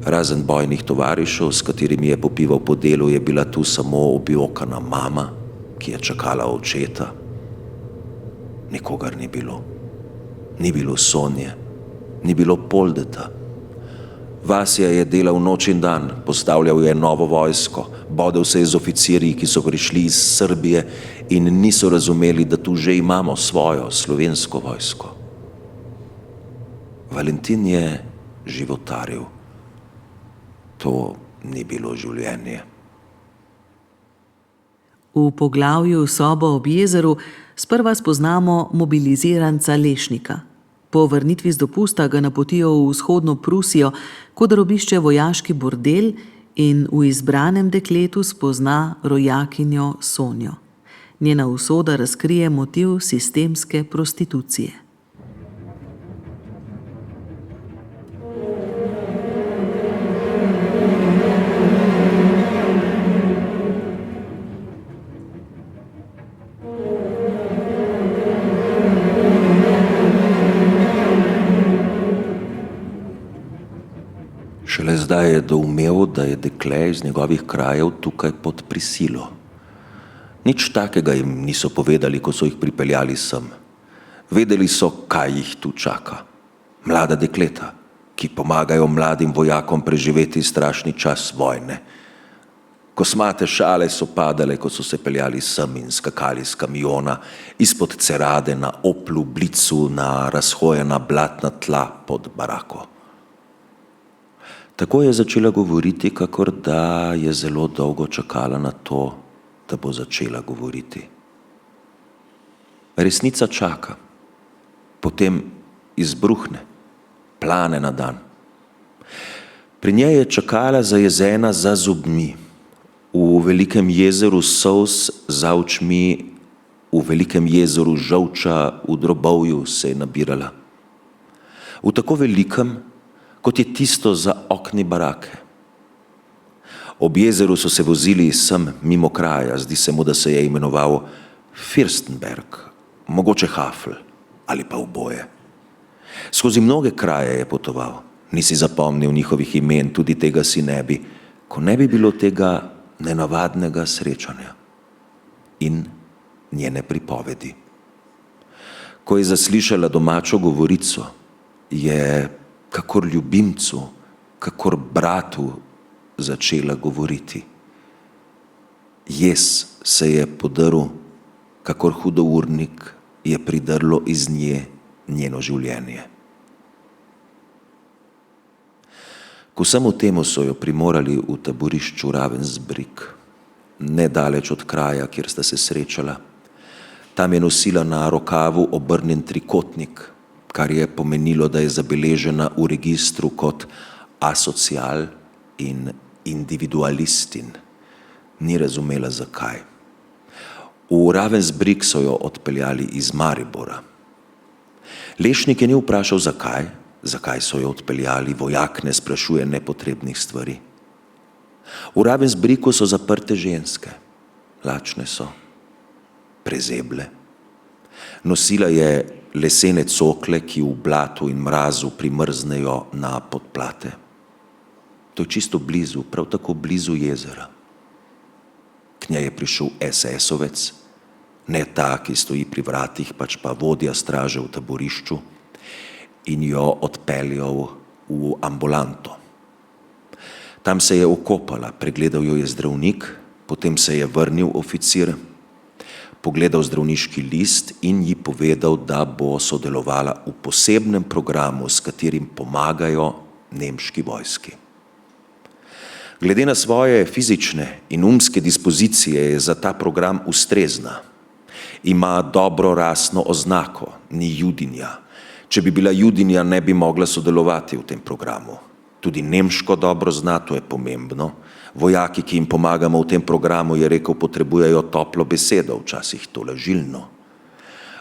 Speaker 3: Razen bojnih tovarišev, s katerimi je popival po delu, je bila tu samo objokana mama, ki je čakala očeta. Nikogar ni bilo. Ni bilo Sonje, ni bilo Poldeta. Vasja je delal noč in dan, postavljal je novo vojsko, bodel se je z oficirji, ki so prišli iz Srbije in niso razumeli, da tu že imamo svojo slovensko vojsko. Valentin je životaril. To ni bilo življenje.
Speaker 2: V poglavju Sobo ob jezeru sprva spoznamo mobiliziranca Lešnika. Po vrnitvi z dopusta ga napotijo v vzhodno Prusijo, kot obišče vojaški bordel in v izbranem dekletu spozna rojakinjo Sonjo. Njena usoda razkrije motiv sistemske prostitucije.
Speaker 3: Šele zdaj je doumel, da je dekle iz njegovih krajev tukaj pod prisilo. Nič takega jim niso povedali, ko so jih pripeljali sem. Vedeli so, kaj jih tu čaka. Mlada dekleta, ki pomagajo mladim vojakom preživeti strašni čas vojne. Kosmate šale so padale, ko so se peljali sem in skakali z kamiona, izpod cerade na Oplu Blicu, na razhojena blatna tla pod barako. Tako je začela govoriti, kakor da je zelo dolgo čakala na to, da bo začela govoriti. Resnica čaka, potem izbruhne, plane na dan. Pri njej je čakala zajezena za zobmi, v velikem jezeru solz za očmi, v velikem jezeru žolča v drobovju se je nabirala. V tako velikem, kot je tisto za okni barake. Ob jezeru so se vozili sem mimo kraja, zdi se mu, da se je imenoval Fürstenberg, mogoče Hafl ali pa oboje. Skozi mnoge kraje je potoval, nisi zapomnil njihovih imen, tudi tega si ne bi, ko ne bi bilo tega nenavadnega srečanja in njene pripovedi. Ko je zaslišala domačo govorico, je kakor ljubimcu, kakor bratu začela govoriti. Jez se je podrl, kakor hudournik je pridrlo iz nje njeno življenje. K vsemu temu so jo primorali v taborišču Ravensbrück, nedaleč od kraja, kjer sta se srečala. Tam je nosila na rokavu obrnjen trikotnik, kar je pomenilo, da je zabeležena v registru kot asocial in individualistin. Ni razumela, zakaj. V Ravensbrück so jo odpeljali iz Maribora. Lešnik je ni vprašal, zakaj, zakaj so jo odpeljali, vojak ne sprašuje nepotrebnih stvari. V Ravensbrücku so zaprte ženske, lačne so, prezeble. Nosila je lesene cokle, ki v blatu in mrazu primrznejo na podplate. To je čisto blizu, prav tako blizu jezera. K njej je prišel SS-ovec, ne ta, ki stoji pri vratih, pač pa vodja straže v taborišču, in jo odpeljal v ambulanto. Tam se je okopala, pregledal jo je zdravnik, potem se je vrnil oficir, pogledal zdravniški list in ji povedal, da bo sodelovala v posebnem programu, s katerim pomagajo nemški vojski. Glede na svoje fizične in umske dispozicije je za ta program ustrezna. Ima dobro rasno oznako, ni judinja. Če bi bila judinja, ne bi mogla sodelovati v tem programu. Tudi nemško dobro zna, to je pomembno. Vojaki, ki jim pomagamo v tem programu, je rekel, potrebujejo toplo besedo, včasih tolažilno.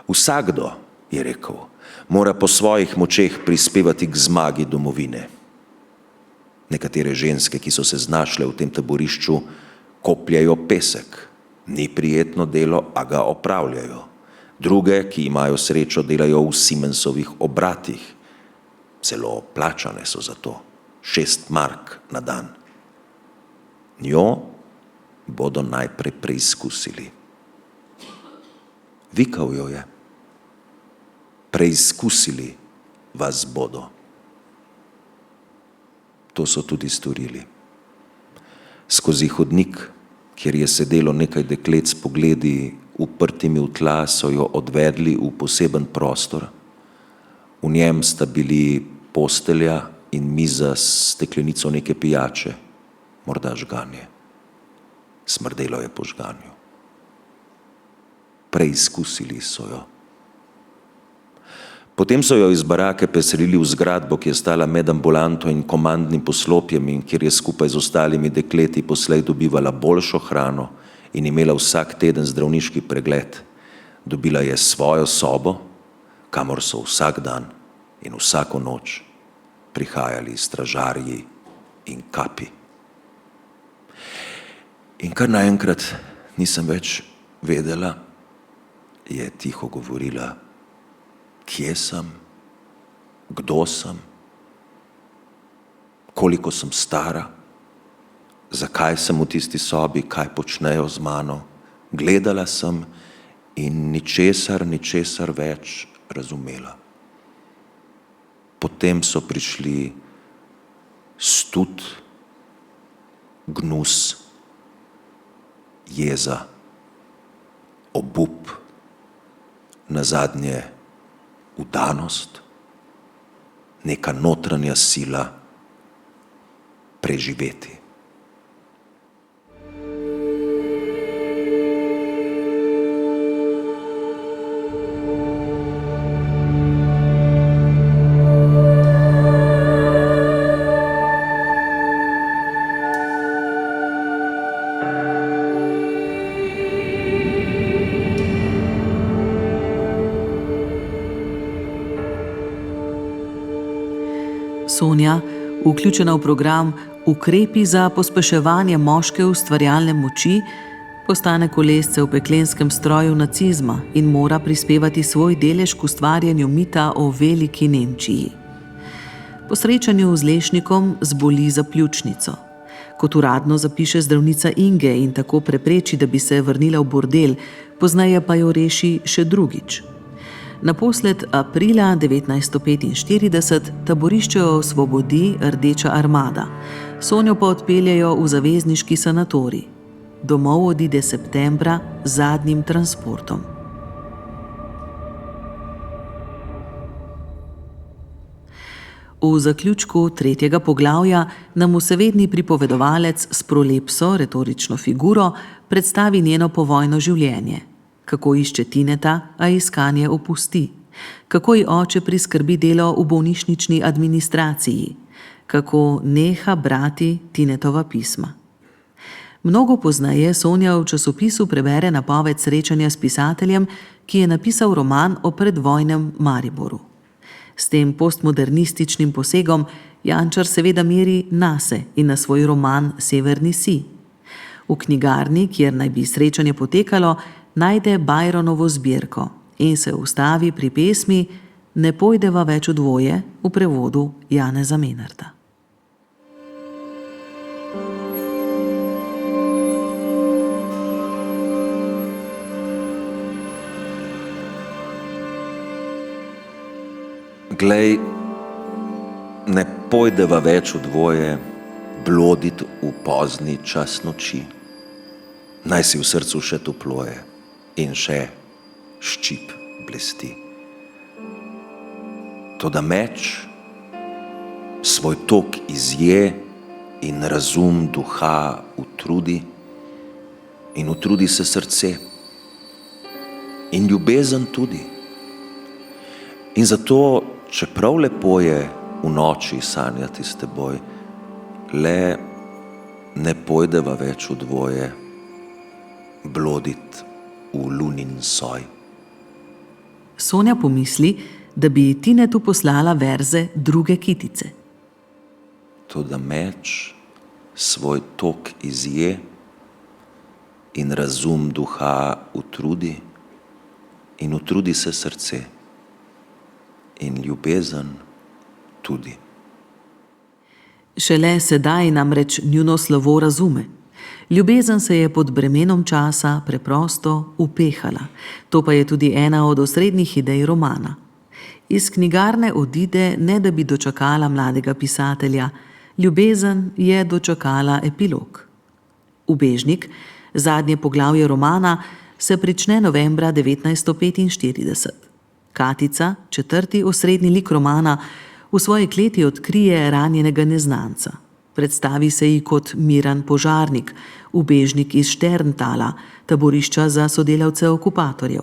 Speaker 3: Vsakdo, je rekel, mora po svojih močeh prispevati k zmagi domovine. Nekatere ženske, ki so se znašle v tem taborišču, kopljajo pesek. Ni prijetno delo, a ga opravljajo. Druge, ki imajo srečo, delajo v Siemensovih obratih. Celo plačane so za to. 6 mark na dan. Njo bodo najprej preizkusili. Vikal jo je. Preizkusili vas bodo. To so tudi storili. Skozi hodnik, kjer je sedelo nekaj deklet s pogledi uprtimi v tla, so jo odvedli v poseben prostor. V njem sta bili postelja in miza s steklenico neke pijače, morda žganje. Smrdelo je po žganju. Preizkusili so jo. Potem so jo iz barake preselili v zgradbo, ki je stala med ambulanto in komandnim poslopjem in kjer je skupaj z ostalimi dekleti poslej dobivala boljšo hrano in imela vsak teden zdravniški pregled. Dobila je svojo sobo, kamor so vsak dan in vsako noč prihajali stražarji in kapi. In kar naenkrat nisem več vedela, je tiho govorila, kje sem, kdo sem, koliko sem stara, zakaj sem v tisti sobi, kaj počnejo z mano. Gledala sem in ničesar več razumela. Potem so prišli stud, gnus, jeza, obup, nazadnje vdanost, neka notranja sila preživeti.
Speaker 2: Sonja, vključena v program Ukrepi za pospeševanje moške ustvarjalne moči, postane kolesce v peklenskem stroju nacizma in mora prispevati svoj delež k ustvarjanju mita o veliki Nemčiji. Po srečanju z Lešnikom zboli za pljučnico. Kot uradno zapiše zdravnica Inge in tako prepreči, da bi se vrnila v bordel, pozneje pa jo reši še drugič. Naposled aprila 1945 taborišče osvobodi Rdeča armada. Sonjo pa odpeljejo v zavezniški sanatorij. Domov odide septembra z zadnjim transportom. V zaključku 3. poglavja nam vsevedni pripovedovalec s prolepso, retorično figuro, predstavi njeno povojno življenje. Kako išče Tineta, a iskanje opusti. Kako ji oče priskrbi delo v bolnišnični administraciji. Kako neha brati Tinetova pisma. Mnogo pozneje Sonja v časopisu prebere napoved srečanja s pisateljem, ki je napisal roman o predvojnem Mariboru. S tem postmodernističnim posegom Jančar seveda meri nase in na svoj roman Severni sij. V knjigarni, kjer naj bi srečanje potekalo, najde Byronovo zbirko in se ustavi pri pesmi Ne pojdeva več v dvoje v prevodu Janeza Menarta.
Speaker 3: Glej, ne pojdeva več v dvoje blodit v pozni čas noči. Naj si v srcu še toploje in še ščip blesti. Toda meč svoj tok izje in razum duha utrudi in utrudi se srce in ljubezen tudi. In zato, čeprav lepo je v noči sanjati s teboj, le ne pojdeva več v dvoje blodit v lunin soj.
Speaker 2: Sonja pomisli, da bi Tinetu poslala verze druge kitice.
Speaker 3: Toda meč svoj tok izje in razum duha utrudi in utrudi se srce in ljubezen tudi.
Speaker 2: Šele sedaj namreč njuno slovo razume. Ljubezen se je pod bremenom časa preprosto upehala. To pa je tudi ena od osrednjih idej romana. Iz knjigarne odide, ne da bi dočakala mladega pisatelja. Ljubezen je dočakala epilog. Ubežnik, zadnje poglavje romana, se prične novembra 1945. Katica, četrti osrednji lik romana, v svoji kleti odkrije ranjenega neznanca. Predstavi se ji kot Miran Požarnik, ubežnik iz Šterntalja, taborišča za sodelavce okupatorjev.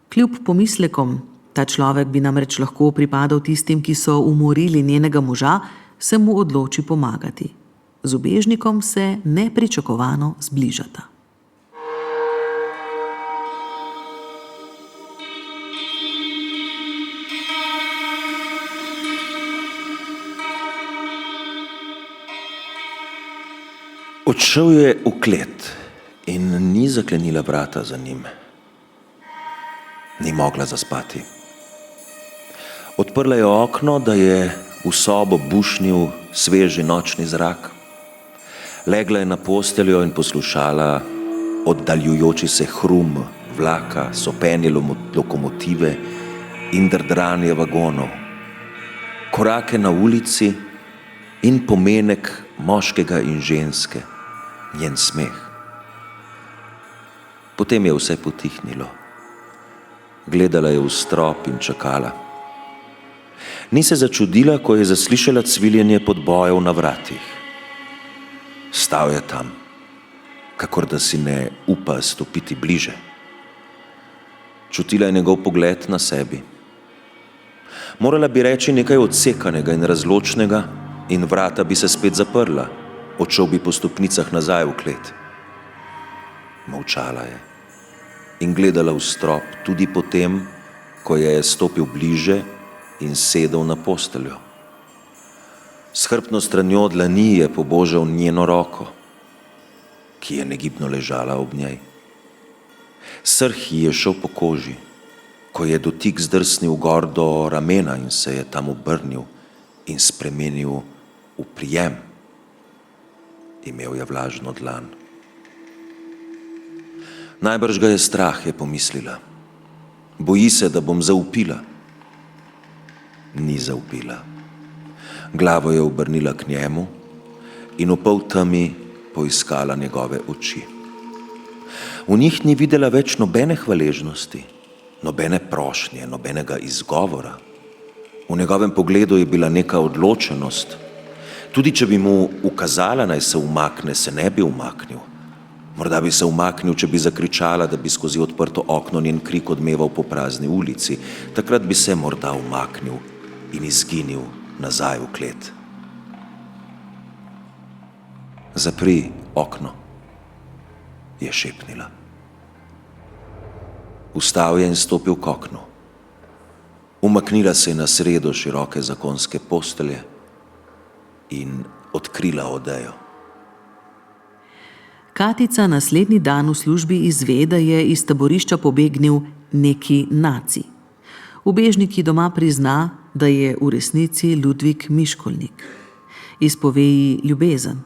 Speaker 2: Kljub pomislekom, ta človek bi namreč lahko pripadal tistim, ki so umorili njenega moža, se mu odloči pomagati. Z ubežnikom se nepričakovano zbližata.
Speaker 3: Odšel je v klet in ni zaklenila vrata za njim. Ni mogla zaspati. Odprla je okno, da je v sobo bušnil sveži nočni zrak. Legla je na posteljo in poslušala oddaljujoči se hrum vlaka, sopenje lokomotive in drdranje vagonov, korake na ulici in pomenek moškega in ženske, njen smeh. Potem je vse potihnilo. Gledala je v strop in čakala. Ni se začudila, ko je zaslišala cviljenje podbojev na vratih. Stal je tam, kakor da si ne upa stopiti bliže. Čutila je njegov pogled na sebi. Morala bi reči nekaj odsekanega in razločnega in vrata bi se spet zaprla. Odšel bi po stopnicah nazaj v klet. Molčala je in gledala v strop tudi potem, ko je stopil bliže in sedel na posteljo. S hrbtno stranjo dlani je pobožal njeno roko, ki je negibno ležala ob njej. Srh ji je šel po koži, ko je dotik zdrsnil gor do ramena in se je tam obrnil in spremenil v prijem. Imel je vlažno dlan. Najbrž ga je strah, je pomislila. Boji se, da bom zavpila. Ni zavpila. Glavo je obrnila k njemu in v poltemi poiskala njegove oči. V njih ni videla več nobene hvaležnosti, nobene prošnje, nobenega izgovora. V njegovem pogledu je bila neka odločenost. Tudi če bi mu ukazala, naj se umakne, se ne bi umaknil. Morda bi se umaknil, če bi zakričala, da bi skozi odprto okno njen krik odmeval po prazni ulici. Takrat bi se morda umaknil in izginil nazaj v klet. Zapri okno, je šepnila. Vstal je in stopil k oknu. Umaknila se je na sredo široke zakonske postelje in odkrila odejo.
Speaker 2: Katica naslednji dan v službi izve, da je iz taborišča pobegnil neki naci. Ubežniki doma prizna, da je v resnici Ludvik Miškolnik. Izpove ji ljubezen,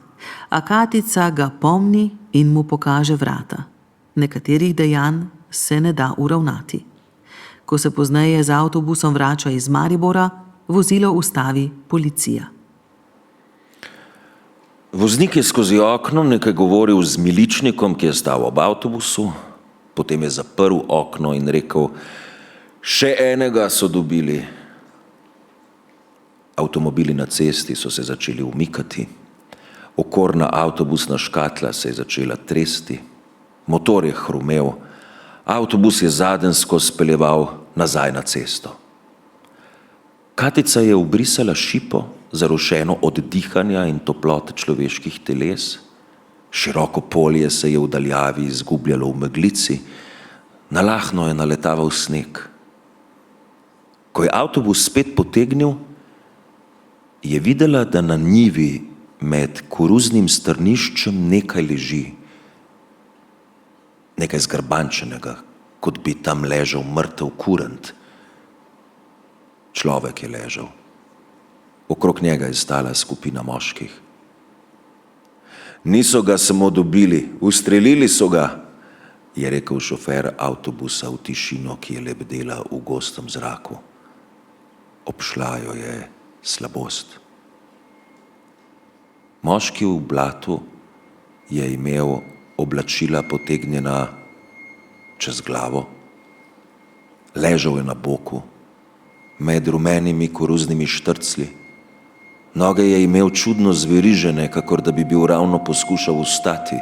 Speaker 2: a Katica ga pomni in mu pokaže vrata. Nekaterih dejanj se ne da uravnati. Ko se pozneje z avtobusom vrača iz Maribora, vozilo ustavi policija.
Speaker 3: Voznik je skozi okno nekaj govoril z miličnikom, ki je stal ob avtobusu, potem je zaprl okno in rekel: "Še enega so dobili." Avtomobili na cesti so se začeli umikati, okorna avtobusna škatla se je začela tresti, motor je hrumel, avtobus je zadenjsko speljeval nazaj na cesto. Katica je ubrisala šipo, zarošeno od dihanja in toplote človeških teles. Široko polje se je v daljavi izgubljalo v meglici, nalahno je naletaval sneg. Ko je avtobus spet potegnil, je videla, da na njivi med koruznim strniščem nekaj leži. Nekaj zgrbančenega, kot bi tam ležal mrtev kurent. Človek je ležal. Okrog njega je stala skupina moških. "Niso ga samo dobili, ustrelili so ga," je rekel šofer avtobusa v tišino, ki je lebdela v gostem zraku. Obšla jo je slabost. Moški v blatu je imel oblačila potegnjena čez glavo, ležal je na boku, med rumenimi koruznimi štrclji. Noge je imel čudno zverižene, kakor da bi bil ravno poskušal vstati.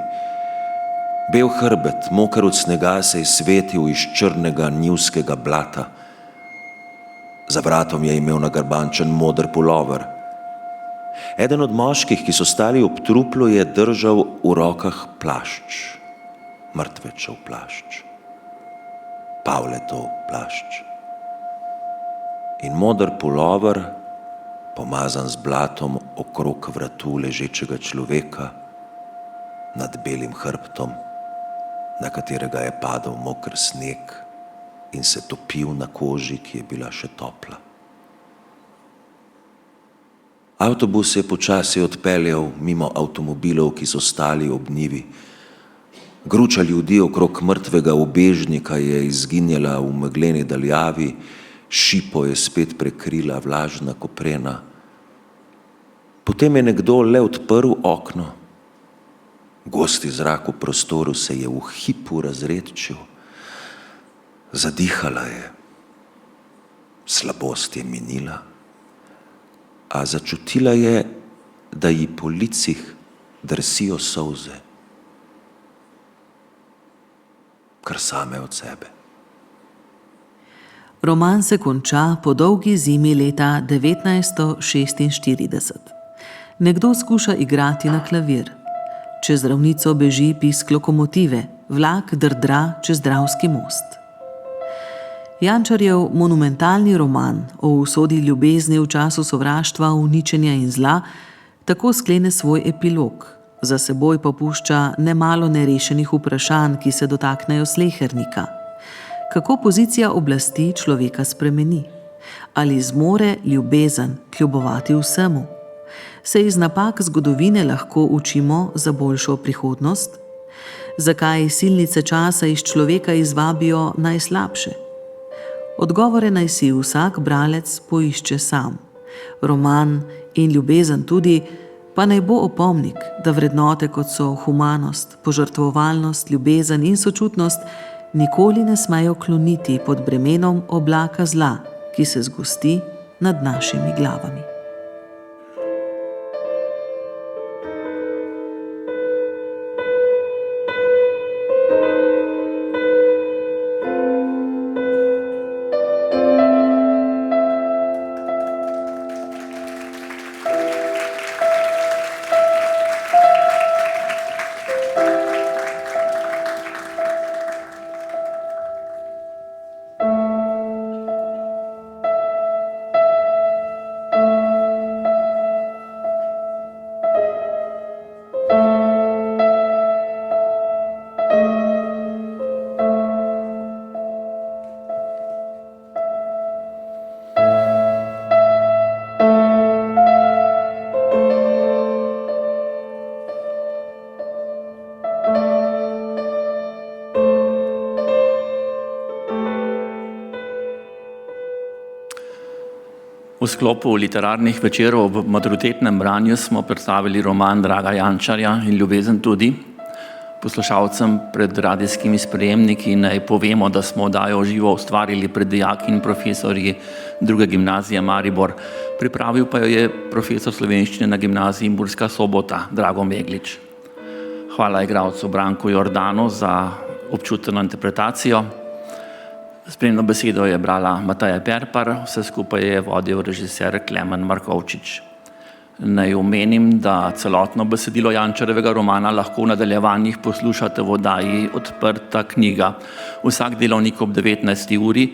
Speaker 3: Bel hrbet, moker od snega, se je svetil iz črnega njivskega blata. Za vratom je imel nagrbančen moder pulover. Eden od moških, ki so stali ob truplu, je držal v rokah plašč, mrtvečev plašč, Pavletov plašč. In moder pulover, pomazan z blatom okrog vratu ležečega človeka, nad belim hrbtom, na katerega je padal moker sneg in se topil na koži, ki je bila še topla. Avtobus je počasi odpeljal mimo avtomobilov, ki so stali ob njivi. Gruča ljudi okrog mrtvega ubežnika je izginjala v megleni daljavi, šipo je spet prekrila vlažna koprena. Potem je nekdo le odprl okno. Gosti zrak v prostoru se je v hipu razredčil. Zadihala je. Slabost je minila, a začutila je, da ji po licih drsijo solze, kar same od sebe.
Speaker 2: Roman se konča po dolgi zimi leta 1946. Nekdo skuša igrati na klavir. Čez ravnico beži pisk lokomotive, vlak drdra čez Dravski most. Jančarjev monumentalni roman o usodi ljubezni v času sovraštva, uničenja in zla tako sklene svoj epilog. Za seboj pa pušča nemalo nerešenih vprašanj, ki se dotaknejo slehernika. Kako pozicija oblasti človeka spremeni? Ali zmore ljubezen kljubovati vsemu? Se iz napak zgodovine lahko učimo za boljšo prihodnost? Zakaj silnice časa iz človeka izvabijo najslabše? Odgovore naj si vsak bralec poišče sam. Roman in ljubezen tudi, pa naj bo opomnik, da vrednote, kot so humanost, požrtvovalnost, ljubezen in sočutnost, nikoli ne smejo kloniti pod bremenom oblaka zla, ki se zgosti nad našimi glavami.
Speaker 4: V sklopu literarnih večerov v maturitetnem branju smo predstavili roman Draga Jančarja in Ljubezen tudi. Poslušalcem pred radijskimi sprejemniki naj povemo, da smo oddajo živo ustvarili pred dijaki in profesorji druge gimnazije Maribor. Pripravil pa jo je profesor slovenščine na gimnaziji Murska Sobota, Drago Meglič. Hvala igralcu Branku Jordanu za občuteno interpretacijo. Spremno besedo je brala Mateja Perpar, vse skupaj je vodil režiser Klemen Markovčič. Naj omenim, da celotno besedilo Jančarjevega romana lahko v nadaljevanjih poslušate v oddaji Odprta knjiga. Vsak delovnik ob 19. uri,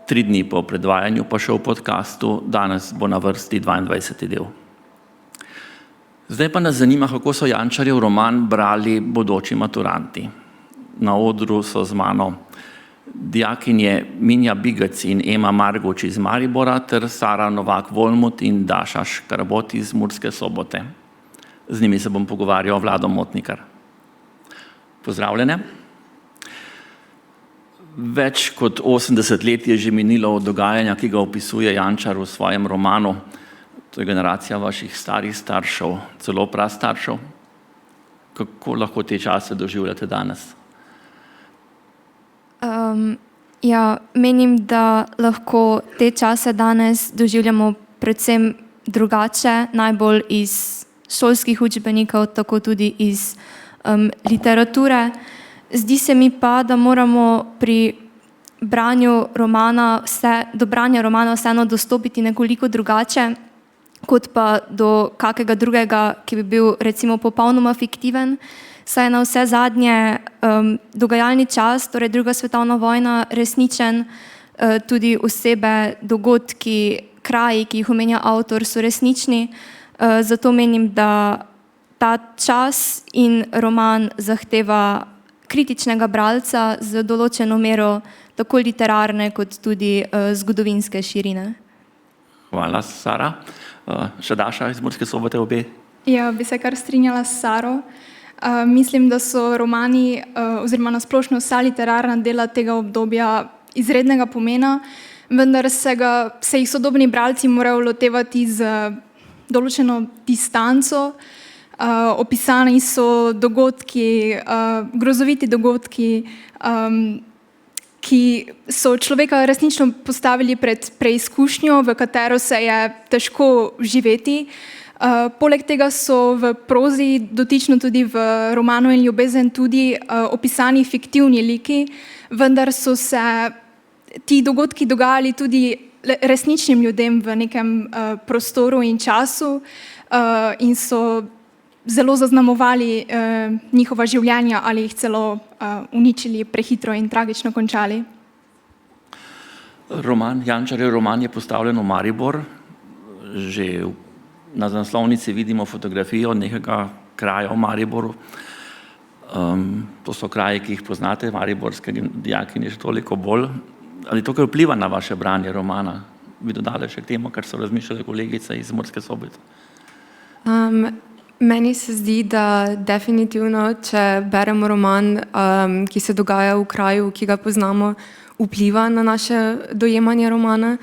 Speaker 4: 3 dni po predvajanju pa še v podcastu, danes bo na vrsti 22. del. Zdaj pa nas zanima, kako so Jančarjev roman brali bodoči maturanti. Na odru so z mano dijakinje Minja Bigec in Ema Margoč iz Maribora ter Sara Novak-Volmut in Daša Škarbot iz Murske Sobote. Z njimi se bom pogovarjal Vlado Motnikar. Pozdravljene. Več kot 80 let je že minilo od dogajanja, ki ga opisuje Jančar v svojem romanu. To je generacija vaših starih staršev, celo prastaršev. Kako lahko te čase doživljate danes?
Speaker 5: Menim, da lahko te čase danes doživljamo predvsem drugače, najbolj iz šolskih učbenikov, tako tudi iz literature. Zdi se mi pa, da moramo pri branju romana do branja romana vseeno dostopiti nekoliko drugače, kot pa do kakega drugega, ki bi bil recimo popolnoma fiktiven. Saj je na vse zadnje dogajalni čas, torej druga svetovna vojna, resničen, tudi osebe, dogodki, kraji, ki jih omenja avtor, so resnični. Zato menim, da ta čas in roman zahteva kritičnega bralca z določeno mero tako literarne kot tudi zgodovinske širine.
Speaker 4: Hvala, Sara. Še Daša iz Murske Sobote obe?
Speaker 6: Ja, bi se kar strinjala s Saro. Mislim, da so romani oziroma nasplošno vsa literarna dela tega obdobja izrednega pomena, vendar se jih sodobni bralci morajo lotevati z določeno distanco. Opisani so dogodki, grozoviti dogodki, ki so človeka resnično postavili pred preizkušnjo, v katero se je težko vživeti. Poleg tega so v prozi, dotično tudi v romanu in Ljubezen tudi, opisani fiktivni liki, vendar so se ti dogodki dogajali tudi resničnim ljudem v nekem prostoru in času in so zelo zaznamovali njihova življenja ali jih celo uničili, prehitro in tragično končali.
Speaker 4: Jančarjev roman je postavljen v Maribor. Že na naslovnici vidimo fotografijo nekega kraja v Mariboru. To so kraji, ki jih poznate, mariborske dijakinje še toliko bolj. Ali to kaj vpliva na vaše branje romana? Bi dodali še k temu, kar so razmišljali kolegice iz Murske Sobote?
Speaker 7: Meni se zdi, da definitivno, če beremo roman, ki se dogaja v kraju, ki ga poznamo, vpliva na naše dojemanje romana.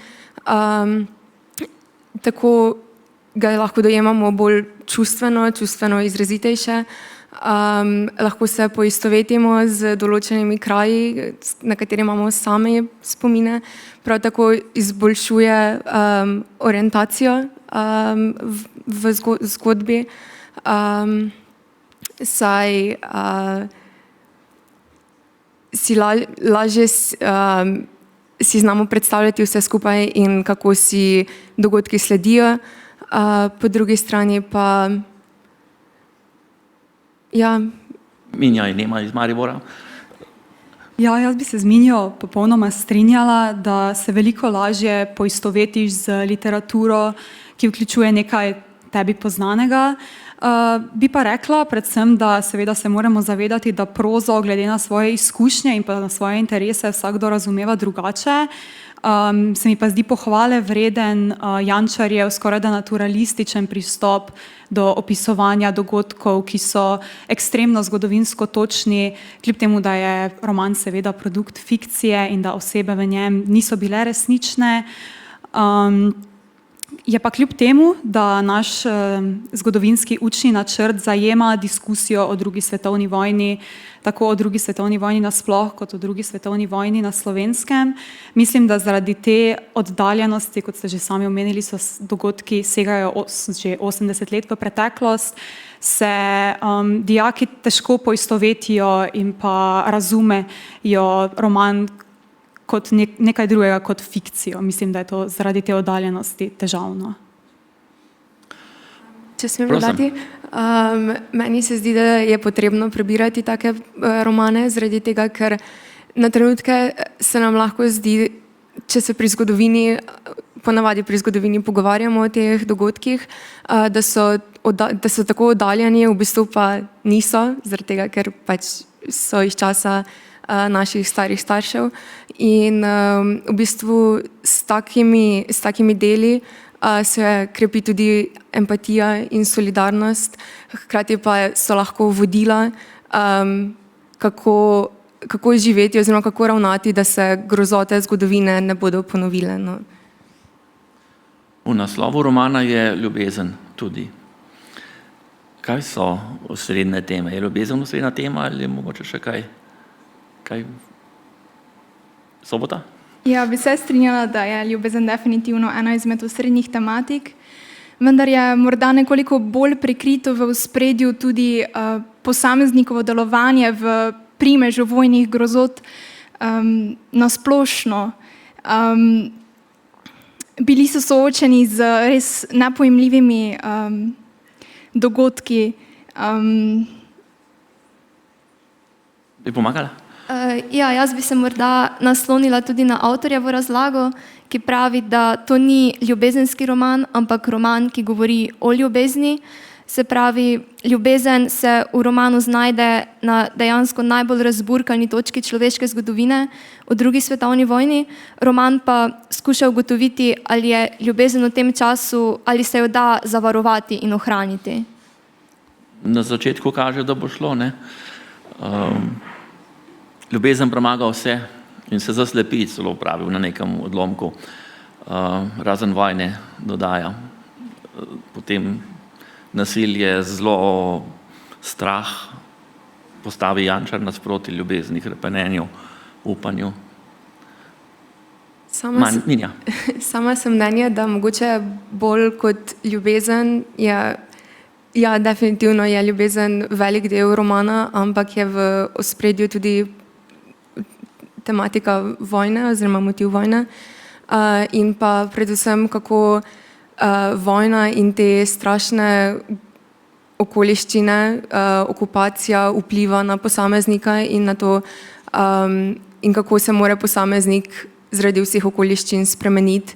Speaker 7: Tako ga lahko dojemamo bolj čustveno izrazitejše. Lahko se poistovetimo z določenimi kraji, na kateri imamo sami spomine. Prav tako izboljšuje orientacijo v zgodbi. Saj si lažje si znamo predstavljati vse skupaj in kako si dogodki sledijo. Po drugi strani pa
Speaker 4: Minja in Ema iz Maribora.
Speaker 8: Ja, jaz bi se z Minjo popolnoma strinjala, da se veliko lažje poistovetiš z literaturo, ki vključuje nekaj tebi poznanega. Bi pa rekla predvsem, da seveda se moramo zavedati, da prozo glede na svoje izkušnje in pa na svoje interese vsakdo razumeva drugače. Se mi pa zdi pohvale vreden Jančarjev skorajda naturalističen pristop do opisovanja dogodkov, ki so ekstremno zgodovinsko točni, kljub temu, da je roman seveda produkt fikcije in da osebe v njem niso bile resnične. Je pa kljub temu, da naš zgodovinski učni načrt zajema diskusijo o drugi svetovni vojni, tako o drugi svetovni vojni nasploh, kot o drugi svetovni vojni na Slovenskem, mislim, da zaradi te oddaljenosti, kot ste že sami omenili, so dogodki segajo že 80 let v preteklost, se dijaki težko poistovetijo in pa razumejo roman kot nekaj drugega, kot fikcijo. Mislim, da je to zaradi te oddaljenosti težavno.
Speaker 7: Če smem dodati, meni se zdi, da je potrebno prebirati take romane, zaradi tega, ker na trenutke se nam lahko zdi, če se pri zgodovini, ponavadi pri zgodovini pogovarjamo o teh dogodkih, da so tako oddaljeni, v bistvu pa niso, zaradi tega, ker pač so iz časa naših starih staršev. In v bistvu s takimi deli se krepi tudi empatija in solidarnost, hkrati pa so lahko vodila, kako živeti oziroma kako ravnati, da se grozote zgodovine ne bodo ponovile. No.
Speaker 4: V naslovu romana je ljubezen tudi. Kaj so osrednje teme? Je ljubezen osrednja tema ali je mogoče še kaj? Sobota?
Speaker 6: Ja, bi se strinjala, da je ljubezen definitivno ena izmed osrednjih tematik, vendar je morda nekoliko bolj prikrito v ospredju tudi posameznikovo delovanje v primežu vojnih grozot nasplošno. Bili so soočeni z res nepojmljivimi dogodki.
Speaker 4: Bi pomagala?
Speaker 5: Ja, jaz bi se morda naslonila tudi na avtorjevo razlago, ki pravi, da to ni ljubezenski roman, ampak roman, ki govori o ljubezni. Se pravi, ljubezen se v romanu znajde na dejansko najbolj razburkani točki človeške zgodovine v drugi svetovni vojni. Roman pa skuša ugotoviti, ali je ljubezen v tem času, ali se jo da zavarovati in ohraniti.
Speaker 4: Na začetku kaže, da bo šlo, ne? Ljubezen premaga vse in se zaslepi, celo pravi na nekem odlomku, razen vojne dodaja. Potem nasilje, zlo, strah postavi Jančar nasproti ljubezni, hrepenenju, upanju.
Speaker 7: Sama sem mnenja, da mogoče bolj kot ljubezen je, ja, definitivno je ljubezen velik del romana, ampak je v ospredju tudi tematika vojne oziroma motiv vojne in pa predvsem kako vojna in te strašne okoliščine, okupacija vpliva na posameznika in na to, in kako se mora posameznik zaradi vseh okoliščin spremeniti.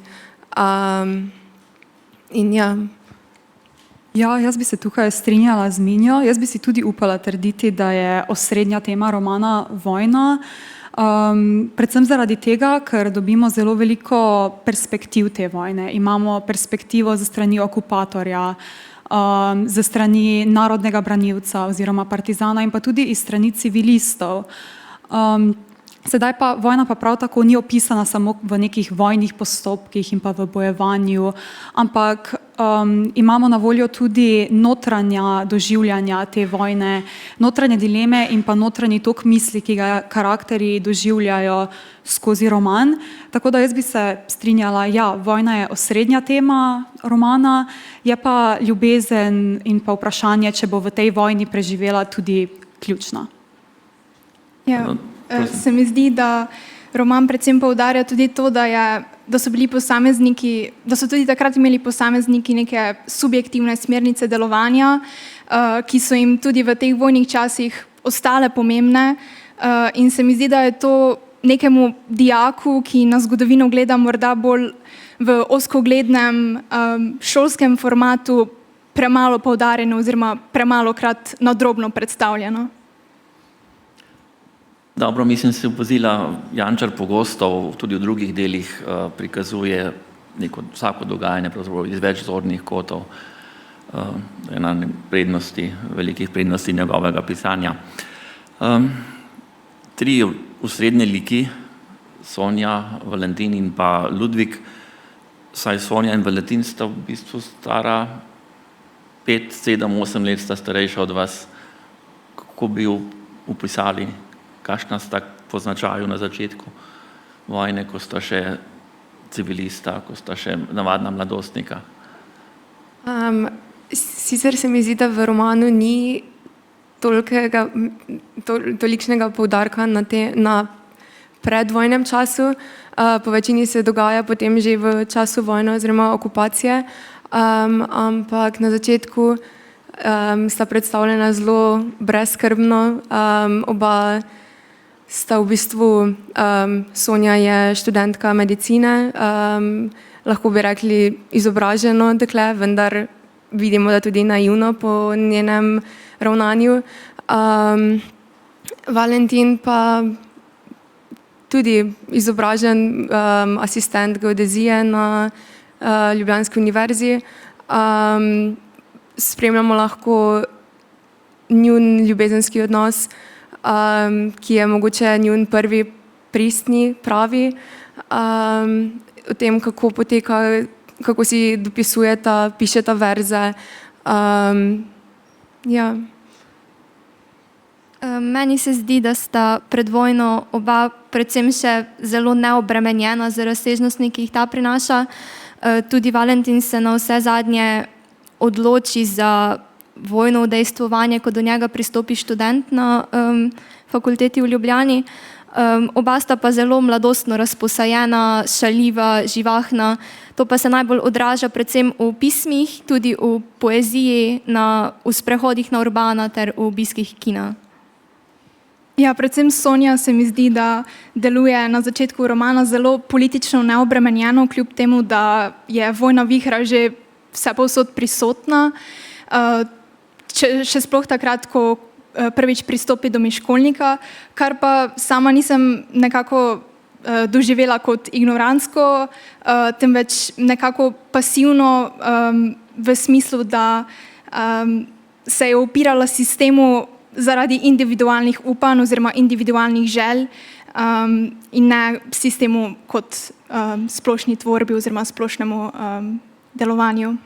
Speaker 7: In ja.
Speaker 8: Ja, jaz bi se tukaj strinjala z Minjo. Jaz bi si tudi upala trditi, da je osrednja tema romana vojna. Predvsem zaradi tega, ker dobimo zelo veliko perspektiv te vojne. Imamo perspektivo ze strani okupatorja, ze strani narodnega branilca oziroma partizana in pa tudi iz strani civilistov. Sedaj pa vojna pa prav tako ni opisana samo v nekih vojnih postopkih in pa v bojevanju, ampak imamo na voljo tudi notranja doživljanja te vojne, notranje dileme in pa notranji tok misli, ki ga karakterji doživljajo skozi roman. Tako da jaz bi se strinjala, ja, vojna je osrednja tema romana, je pa ljubezen in pa vprašanje, če bo v tej vojni preživela, tudi ključna.
Speaker 6: Ja. Se mi zdi, da roman predvsem poudarja tudi to, da so bili posamezniki, da so tudi takrat imeli posamezniki neke subjektivne smernice delovanja, ki so jim tudi v teh vojnih časih ostale pomembne. In se mi zdi, da je to nekemu dijaku, ki na zgodovino gleda morda bolj v ozkoglednem šolskem formatu, premalo poudarjeno oziroma premalokrat nadrobno predstavljeno.
Speaker 4: Dobro, mislim, se opazila, Jančar pogosto tudi v drugih delih prikazuje vsako dogajanje iz več zornih kotov, ena prednosti, velikih prednosti njegovega pisanja. Tri osrednje liki, Sonja, Valentin in pa Ludvik, saj Sonja in Valentin sta v bistvu stara 5, 7, 8 let sta starejša od vas. Kako bi jo opisali, kakšna sta po značaju na začetku vojne, ko sta še civilista, ko sta še navadna mladostnika?
Speaker 7: Sicer se mi zdi, da v romanu ni tolikšnega poudarka na predvojnem času. Po večini se dogaja potem že v času vojne oziroma okupacije, ampak na začetku sta predstavljena zelo brezskrbno. Oba sta v bistvu, Sonja je študentka medicine, lahko bi rekli izobraženo dekle, vendar vidimo, da tudi naivno po njenem ravnanju. Valentin pa tudi izobražen asistent geodezije na Ljubljanski univerzi. Spremljamo lahko njun ljubezenski odnos, ki je mogoče njun prvi pristni, pravi, o tem, kako poteka, kako si dopisujeta, pišeta verze. Ja.
Speaker 5: Meni se zdi, da sta pred vojno oba predvsem še zelo neobremenjena z razsežnostmi, ki jih ta prinaša. Tudi Valentin se na vse zadnje odloči za vojno udejstvovanje, ko do njega pristopi študent na fakulteti v Ljubljani. Oba sta pa zelo mladostno razposajena, šaljiva, živahna. To pa se najbolj odraža predvsem v pismih, tudi v poeziji, v sprehodih na Urbana ter v obiskih kina.
Speaker 6: Ja, predvsem Sonja se mi zdi, da deluje na začetku romana zelo politično neobremenjeno, kljub temu, da je vojna vihra že vsepovsod prisotna. Še sploh takrat, ko prvič pristopi do Miškolnika, kar pa sama nisem nekako doživela kot ignorantsko, temveč nekako pasivno v smislu, da se je upirala sistemu zaradi individualnih upanj oziroma individualnih želj in ne sistemu kot splošni tvorbi oziroma splošnemu delovanju.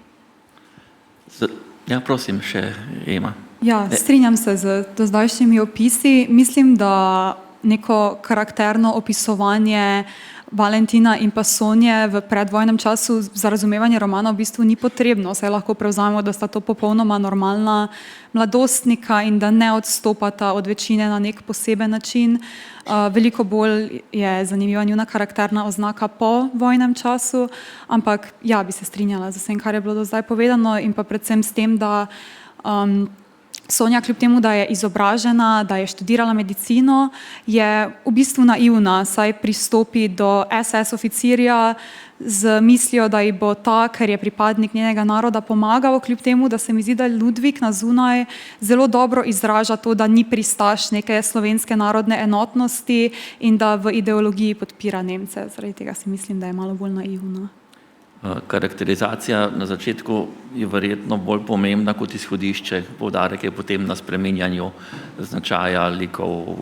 Speaker 4: Ja, prosim, še Ema.
Speaker 8: Ja, strinjam se z dozdajšnjimi opisi. Mislim, da neko karakterno opisovanje Valentina in pa Sonje v predvojnem času za razumevanje romana v bistvu ni potrebno. Saj lahko prevzamemo, da sta to popolnoma normalna mladostnika in da ne odstopata od večine na nek poseben način. Veliko bolj je zanimiva njuna karakterna oznaka po vojnem času, ampak ja, bi se strinjala z vsem, kar je bilo do zdaj povedano in pa predvsem s tem, da Sonja, kljub temu, da je izobražena, da je študirala medicino, je v bistvu naivna, saj pristopi do SS oficirja z mislijo, da ji bo ta, ker je pripadnik njenega naroda, pomagal, kljub temu, da se mi zdi, da Ludvik na zunaj zelo dobro izraža to, da ni pristaš neke slovenske narodne enotnosti in da v ideologiji podpira Nemce. Zaradi tega si mislim, da je malo bolj naivna.
Speaker 4: Karakterizacija na začetku je verjetno bolj pomembna kot izhodišče, poudarek je potem na spreminjanju značaja likov,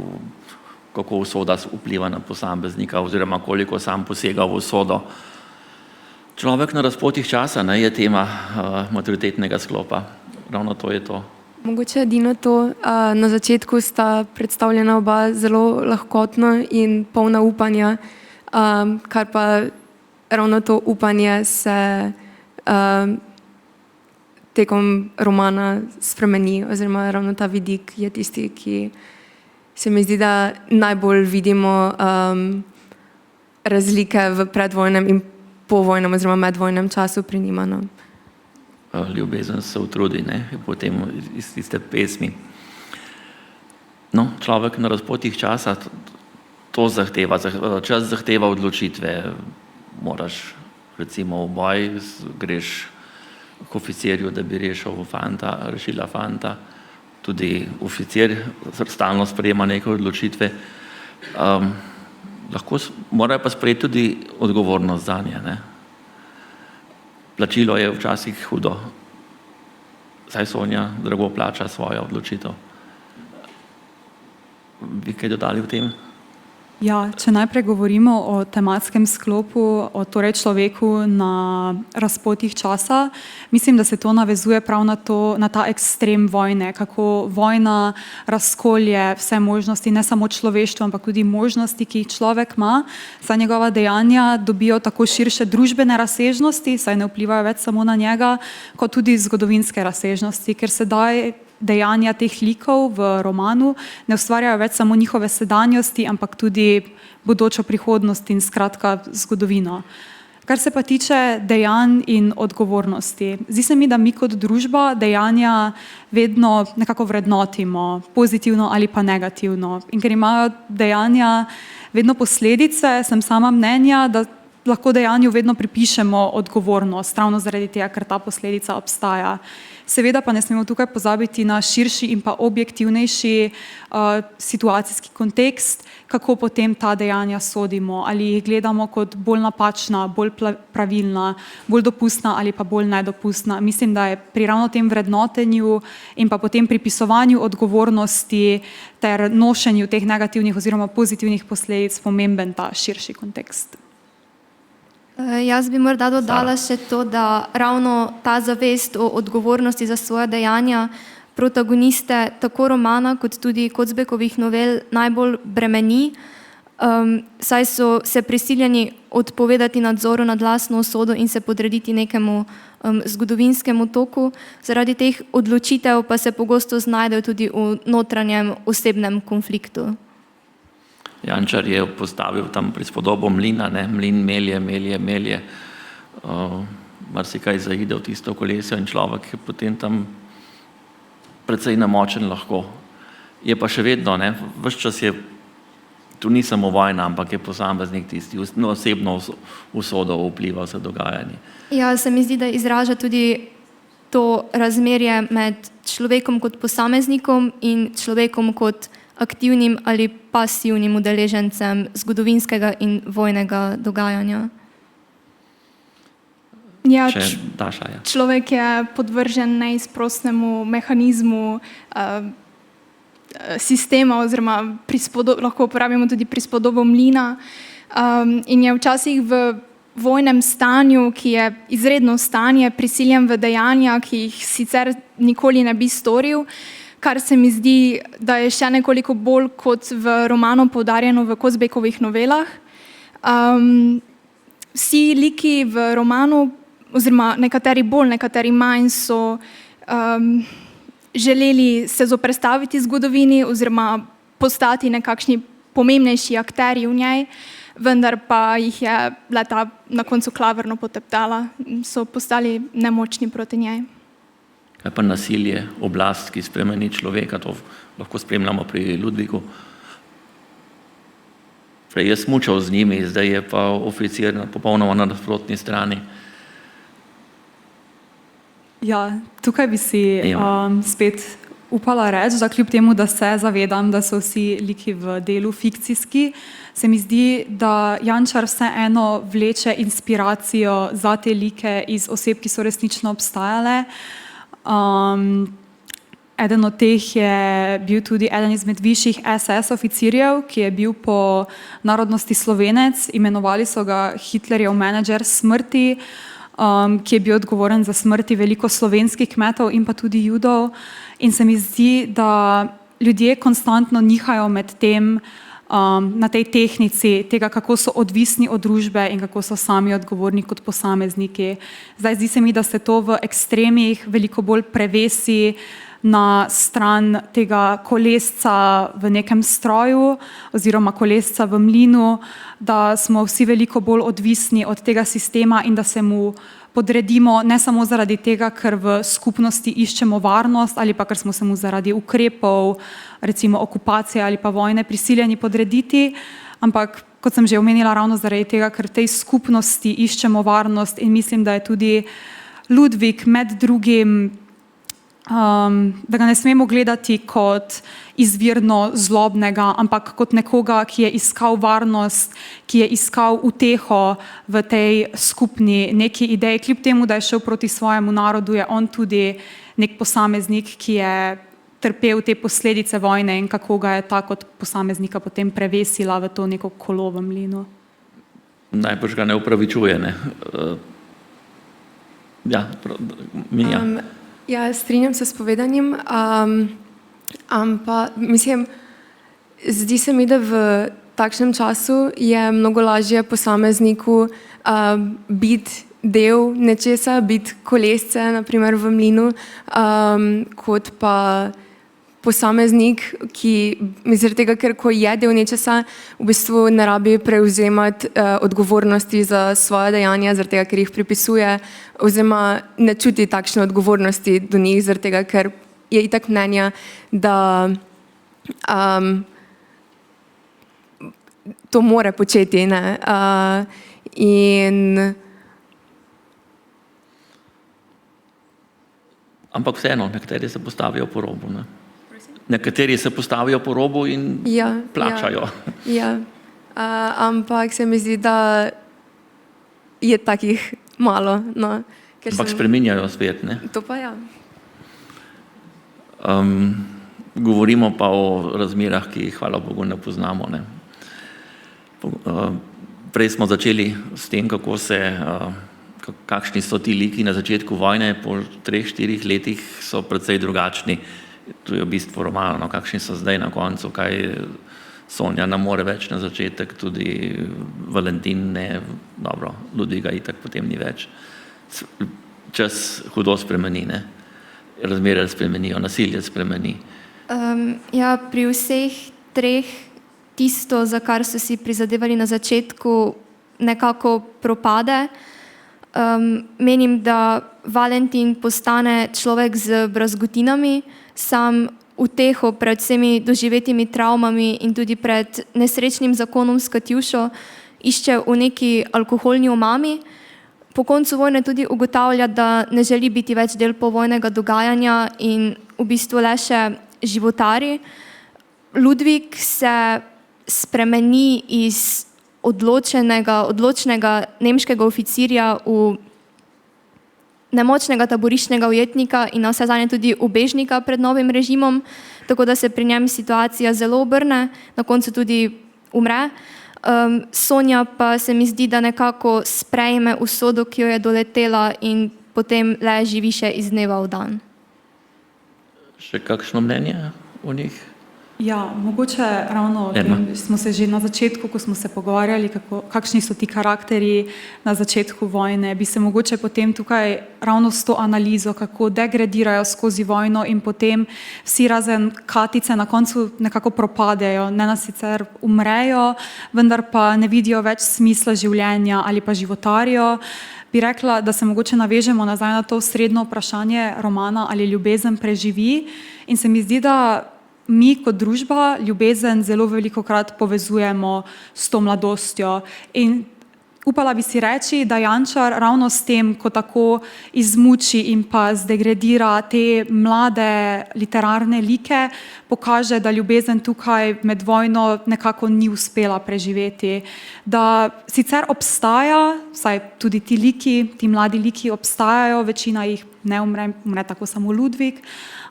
Speaker 4: kako usoda vpliva na posameznika oziroma koliko sam posega v usodo. Človek na razpotih časa je tema maturitetnega sklopa. Ravno to je to.
Speaker 7: Mogoče edino to, na začetku sta predstavljena oba zelo lahkotno in polna upanja, kar pa ravno to upanje se tekom romana spremeni, oziroma ravno ta vidik je tisti, ki se mi zdi, da najbolj vidimo razlike v predvojnem in povojnem oziroma medvojnem času pri njima.
Speaker 4: Ljubezen se utrudi, potem iz tiste pesmi. No, človek na razpotih časa to zahteva, čas zahteva odločitve. Moraš recimo v boj, greš k oficirju, da bi rešila fanta. Tudi oficir stalno sprejema neke odločitve. Morajo pa sprejeti tudi odgovornost zanje. Plačilo je včasih hudo. Saj Sonja drago plača svojo odločitev. Bi kaj dodali v tem?
Speaker 8: Ja, če najprej govorimo o tematskem sklopu, o torej človeku na razpotih časa, mislim, da se to navezuje prav na ta ekstrem vojne, kako vojna razkolje vse možnosti, ne samo človeštva, ampak tudi možnosti, ki jih človek ima, saj njegova dejanja dobijo tako širše družbene razsežnosti, saj ne vplivajo več samo na njega, kot tudi zgodovinske razsežnosti, ker sedaj dejanja teh likov v romanu ne ustvarjajo več samo njihove sedanjosti, ampak tudi bodočo prihodnost in skratka zgodovino. Kar se pa tiče dejanj in odgovornosti. Zdi se mi, da mi kot družba dejanja vedno nekako vrednotimo, pozitivno ali pa negativno. In ker imajo dejanja vedno posledice, sem sama mnenja, da lahko dejanju vedno pripišemo odgovornost, ravno zaradi tega, ker ta posledica obstaja. Seveda pa ne smemo tukaj pozabiti na širši in pa objektivnejši situacijski kontekst, kako potem ta dejanja sodimo, ali jih gledamo kot bolj napačna, bolj pravilna, bolj dopustna ali pa bolj nedopustna. Mislim, da je pri ravno tem vrednotenju in pa potem pripisovanju odgovornosti ter nošenju teh negativnih oziroma pozitivnih posledic pomemben ta širši kontekst.
Speaker 5: Jaz bi morda dodala še to, da ravno ta zavest o odgovornosti za svoja dejanja protagoniste tako romana kot tudi Kocbekovih novel najbolj bremeni, saj so se prisiljeni odpovedati nadzoru nad lastno usodo in se podrediti nekemu zgodovinskemu toku. Zaradi teh odločitev pa se pogosto znajdejo tudi v notranjem osebnem konfliktu.
Speaker 4: Jančar je postavil tam prispodobo mlina, ne? Mlin melje. Marsikaj zaide v tisto kolesje in človek je potem tam precej namočen lahko. Je pa še vedno, ne? Ves čas je, tu ni samo vojna, ampak je posameznik tisti, osebno usodo vpliva vse dogajanje.
Speaker 5: Ja, se mi zdi, da izraža tudi to razmerje med človekom kot posameznikom in človekom kot aktivnim ali pasivnim udeležencem zgodovinskega in vojnega dogajanja.
Speaker 6: Ja,
Speaker 4: Daša, ja.
Speaker 6: človek je podvržen neizprostnemu mehanizmu sistema oziroma lahko uporabimo tudi prispodobo mlina in je včasih v vojnem stanju, ki je izredno stanje, prisiljen v dejanja, ki jih sicer nikoli ne bi storil, kar se mi zdi, da je še nekoliko bolj kot v romanu poudarjeno v Kocbekovih novelah. Vsi liki v romanu, oziroma nekateri bolj, nekateri manj, so želeli se zoperstaviti zgodovini oziroma postati nekakšni pomembnejši akterji v njej, vendar pa jih je leta na koncu klavrno poteptala, so postali nemočni proti njej.
Speaker 4: Kaj pa nasilje, oblast, ki spremeni človeka, to lahko spremljamo pri Ludviku. Prej je smučal z njimi, zdaj je pa oficir popolnoma na nasprotni strani.
Speaker 8: Ja, tukaj bi si spet upala reči, da kljub temu, da se zavedam, da so vsi liki v delu fikcijski, se mi zdi, da Jančar vseeno vleče inspiracijo za te like iz oseb, ki so resnično obstajale. Eden od teh je bil tudi eden izmed višjih SS oficirjev, ki je bil po narodnosti Slovenec, imenovali so ga Hitlerjev menedžer smrti, ki je bil odgovoren za smrti veliko slovenskih kmetov in pa tudi Judov. In se mi zdi, da ljudje konstantno nihajo med tem, na tej tehnici tega, kako so odvisni od družbe in kako so sami odgovorni kot posamezniki. Zdaj zdi se mi, da se to v ekstremih veliko bolj prevesi na stran tega kolesca v nekem stroju oziroma kolesca v mlinu, da smo vsi veliko bolj odvisni od tega sistema in da se mu podredimo ne samo zaradi tega, ker v skupnosti iščemo varnost ali pa ker smo se mu zaradi ukrepov, recimo okupacije ali pa vojne prisiljeni podrediti, ampak kot sem že omenila, ravno zaradi tega, ker v tej skupnosti iščemo varnost in mislim, da je tudi Ludvik med drugim, da ga ne smemo gledati kot izvirno zlobnega, ampak kot nekoga, ki je iskal varnost, ki je iskal uteho v tej skupni neki ideji. Kljub temu, da je šel proti svojemu narodu, je on tudi nek posameznik, ki je trpel te posledice vojne in kako ga je ta kot posameznika potem prevesila v to neko kolo v mlinu.
Speaker 4: Najbrž ga ne upravičuje, ne. Ja, Mija.
Speaker 7: Ja, strinjam se s povedanim, ampak mislim, zdi se mi, da v takšnem času je mnogo lažje posamezniku biti del nečesa, biti kolesce, naprimer v mlinu, kot pa posameznik, ki zaradi tega, ker ko je del nečesa, v bistvu ne rabi prevzemati odgovornosti za svoje dejanja, zaradi tega, ker jih pripisuje, oziroma ne čuti takšne odgovornosti do njih, zaradi tega, ker je itak mnenja, da to more početi, ne.
Speaker 4: Ampak vseeno, nekateri se postavijo po robu, ne. Nekateri se postavijo po robu in plačajo.
Speaker 7: Ja. Ampak se mi zdi, da je takih malo. No,
Speaker 4: ampak spreminjajo svet, ne.
Speaker 7: To pa ja.
Speaker 4: Govorimo pa o razmerah, ki jih, hvala Bogu, ne poznamo, ne. Prej smo začeli s tem, kakšni so ti liki na začetku vojne, po 3-4 letih so precej drugačni. To je v bistvu romano, kakšni so zdaj na koncu, kaj Sonja ne more več na začetek, tudi Valentin ne, dobro, Ludviga itak potem ni več. Čas hudo spremeni, ne. Razmere spremenijo, nasilje spremeni.
Speaker 5: Ja, pri vseh treh tisto, za kar so si prizadevali na začetku, nekako propade. Menim, da Valentin postane človek z brazgotinami, sam uteho pred vsemi doživetimi travmami in tudi pred nesrečnim zakonom s Katjušo išče v neki alkoholni omami. Po koncu vojne tudi ugotavlja, da ne želi biti več del povojnega dogajanja in v bistvu le še životari. Ludvik se spremeni iz odločnega nemškega oficirja v nemočnega taboriščnega ujetnika in na vse zadnje tudi ubežnika pred novim režimom, tako da se pri njem situacija zelo obrne, na koncu tudi umre. Sonja pa se mi zdi, da nekako sprejme usodo, ki jo je doletela in potem le živi še iz dneva v dan.
Speaker 4: Še kakšno mnenje o njih?
Speaker 8: Ja, mogoče ravno smo se že na začetku, ko smo se pogovarjali, kakšni so ti karakteri na začetku vojne, bi se mogoče potem tukaj ravno s to analizo, kako degradirajo skozi vojno in potem vsi razen Katice na koncu nekako propadejo, ne nas sicer umrejo, vendar pa ne vidijo več smisla življenja ali pa životarijo. Bi rekla, da se mogoče navežemo nazaj na to srednjo vprašanje romana, ali ljubezen preživi, in se mi zdi, da mi kot družba ljubezen zelo velikokrat povezujemo s to mladostjo in upala bi si reči, da Jančar ravno s tem, ko tako izmuči in pa zdegradira te mlade literarne like, pokaže, da ljubezen tukaj med vojno nekako ni uspela preživeti. Da sicer obstaja, vsaj tudi ti liki, ti mladi liki obstajajo, večina jih ne umre tako samo Ludvik,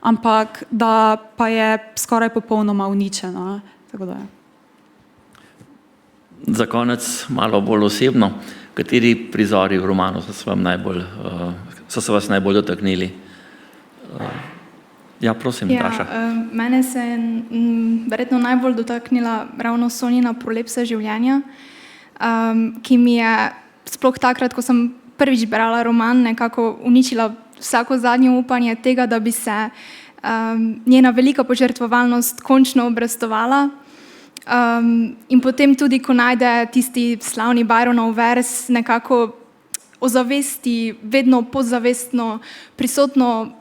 Speaker 8: ampak da pa je skoraj popolnoma uničena. Tako da je.
Speaker 4: Za konec malo bolj osebno, kateri prizori v romanu so se vas najbolj dotaknili? Ja, prosim, Daša.
Speaker 6: Mene se je verjetno najbolj dotaknila ravno Sonjina prolepsa življenja, ki mi je sploh takrat, ko sem prvič brala roman, nekako uničila vsako zadnje upanje tega, da bi se njena velika požrtvovalnost končno obrestovala. In potem tudi, ko najde tisti slavni Byronov vers, nekako ozavesti, vedno podzavestno prisotno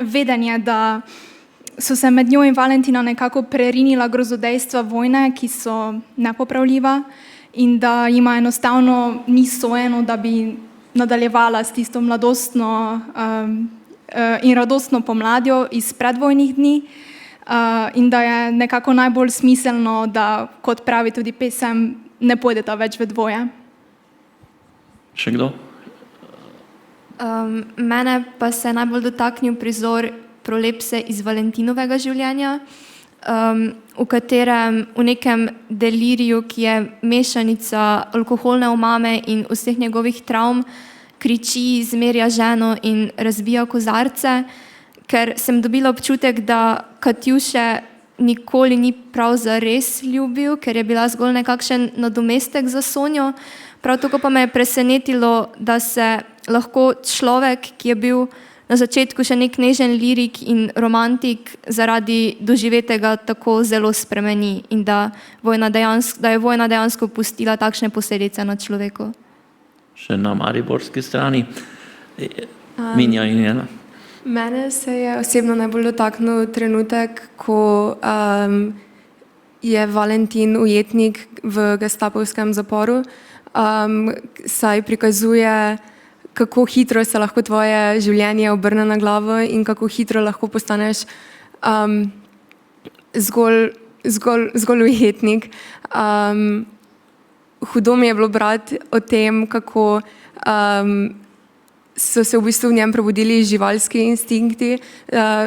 Speaker 6: vedenje, da so se med njo in Valentina nekako prerinila grozodejstva vojne, ki so nepopravljiva in da jima enostavno ni sojeno, da bi nadaljevala s tisto mladostno in radostno pomladjo iz predvojnih dni. In da je nekako najbolj smiselno, da, kot pravi tudi pesem, ne pojdeta več v dvoje.
Speaker 4: Še kdo?
Speaker 5: Mene pa se je najbolj dotaknil prolepse iz Valentinovega življenja, v katerem v nekem deliriju, ki je mešanica alkoholne omame in vseh njegovih travm, kriči, zmerja ženo in razbija kozarce, ker sem dobila občutek, da Katjuše nikoli ni prav zares ljubil, ker je bila zgolj nekakšen nadomestek za Sonjo. Prav tako pa me je presenetilo, da se lahko človek, ki je bil na začetku še nek nežen lirik in romantik, zaradi doživetega tako zelo spremeni in da je vojna dejansko pustila takšne posledice na človeku.
Speaker 4: Še na mariborski strani. Minja in Jana.
Speaker 7: Mene se je osebno najbolj dotaknil trenutek, ko je Valentin ujetnik v gestapovskem zaporu, saj prikazuje, kako hitro se lahko tvoje življenje obrne na glavo in kako hitro lahko postaneš zgolj ujetnik. Hudo mi je bilo brati o tem, kako so se v bistvu v njem prebudili živalski instinkti.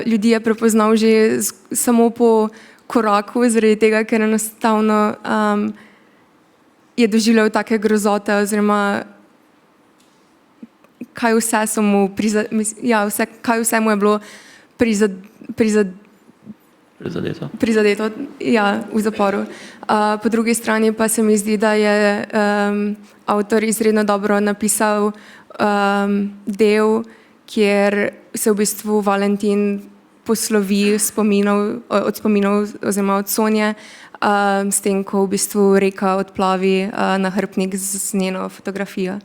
Speaker 7: Ljudi je prepoznal že samo po koraku, zaradi tega, ker enostavno je doživljal take grozote oziroma kaj vse mu je bilo prizadeto v zaporu. Po drugi strani pa se mi zdi, da je avtor izredno dobro napisal del, kjer se v bistvu Valentin poslovi od spominov oziroma od Sonje, s tem, ko v bistvu reka odplavi nahrbtnik z njeno fotografijo.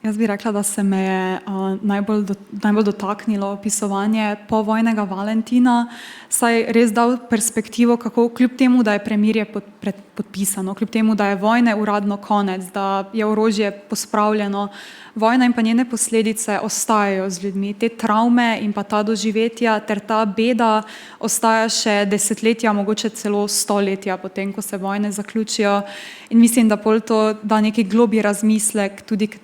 Speaker 8: Jaz bi rekla, da se me je najbolj dotaknilo opisovanje povojnega Valentina, saj res dal perspektivo, kako kljub temu, da je premirje podpisano, kljub temu, da je vojne uradno konec, da je orožje pospravljeno, vojna in pa njene posledice ostajajo z ljudmi. Te travme in pa ta doživetja ter ta beda ostaja še desetletja, mogoče celo stoletja potem, ko se vojne zaključijo. In mislim, da pol to da neki globlji razmislek tudi k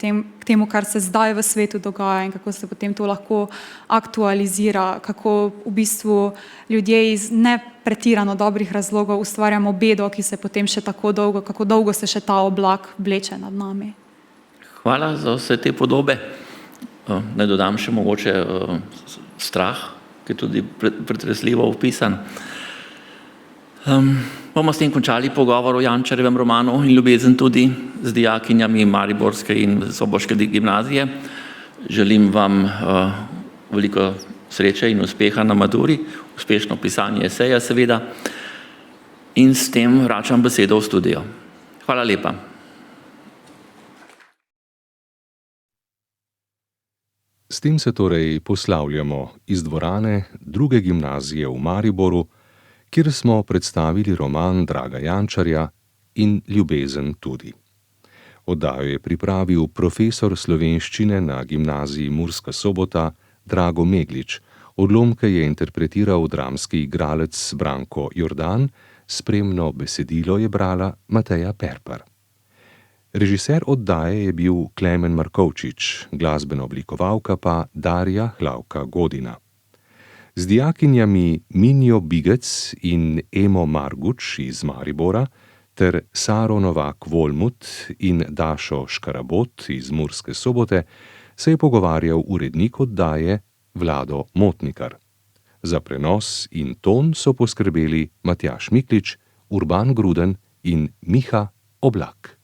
Speaker 8: temu, kar se zdaj v svetu dogaja in kako se potem to lahko aktualizira, kako v bistvu ljudje iz ne pretirano dobrih razlogov ustvarjamo bedo, ki se potem še tako dolgo, kako dolgo se še ta oblak vleče nad nami.
Speaker 4: Hvala za vse te podobe. Naj dodam še mogoče strah, ki je tudi pretresljivo opisan. Bomo s tem končali pogovor o Jančarjevem romanu in ljubezen tudi z dijakinjami mariborske in soboške gimnazije. Želim vam veliko sreče in uspeha na maturi, uspešno pisanje eseja seveda in s tem vračam besedo v studio. Hvala lepa.
Speaker 9: S tem se torej poslavljamo iz dvorane druge gimnazije v Mariboru, kjer smo predstavili roman Draga Jančarja in ljubezen tudi. Oddajo je pripravil profesor slovenščine na gimnaziji Murska Sobota Drago Meglič. Odlomke je interpretiral dramski igralec Branko Jordan, spremno besedilo je brala Mateja Perpar. Režiser oddaje je bil Klemen Markovčič, glasbena oblikovalka pa Darja Hlavka Godina. Z dijakinjami Minjo Bigec in Emo Marguč iz Maribora ter Saro Novak-Volmut in Dašo Škarabot iz Murske Sobote se je pogovarjal urednik oddaje Vlado Motnikar. Za prenos in ton so poskrbeli Matjaž Miklič, Urban Gruden in Miha Oblak.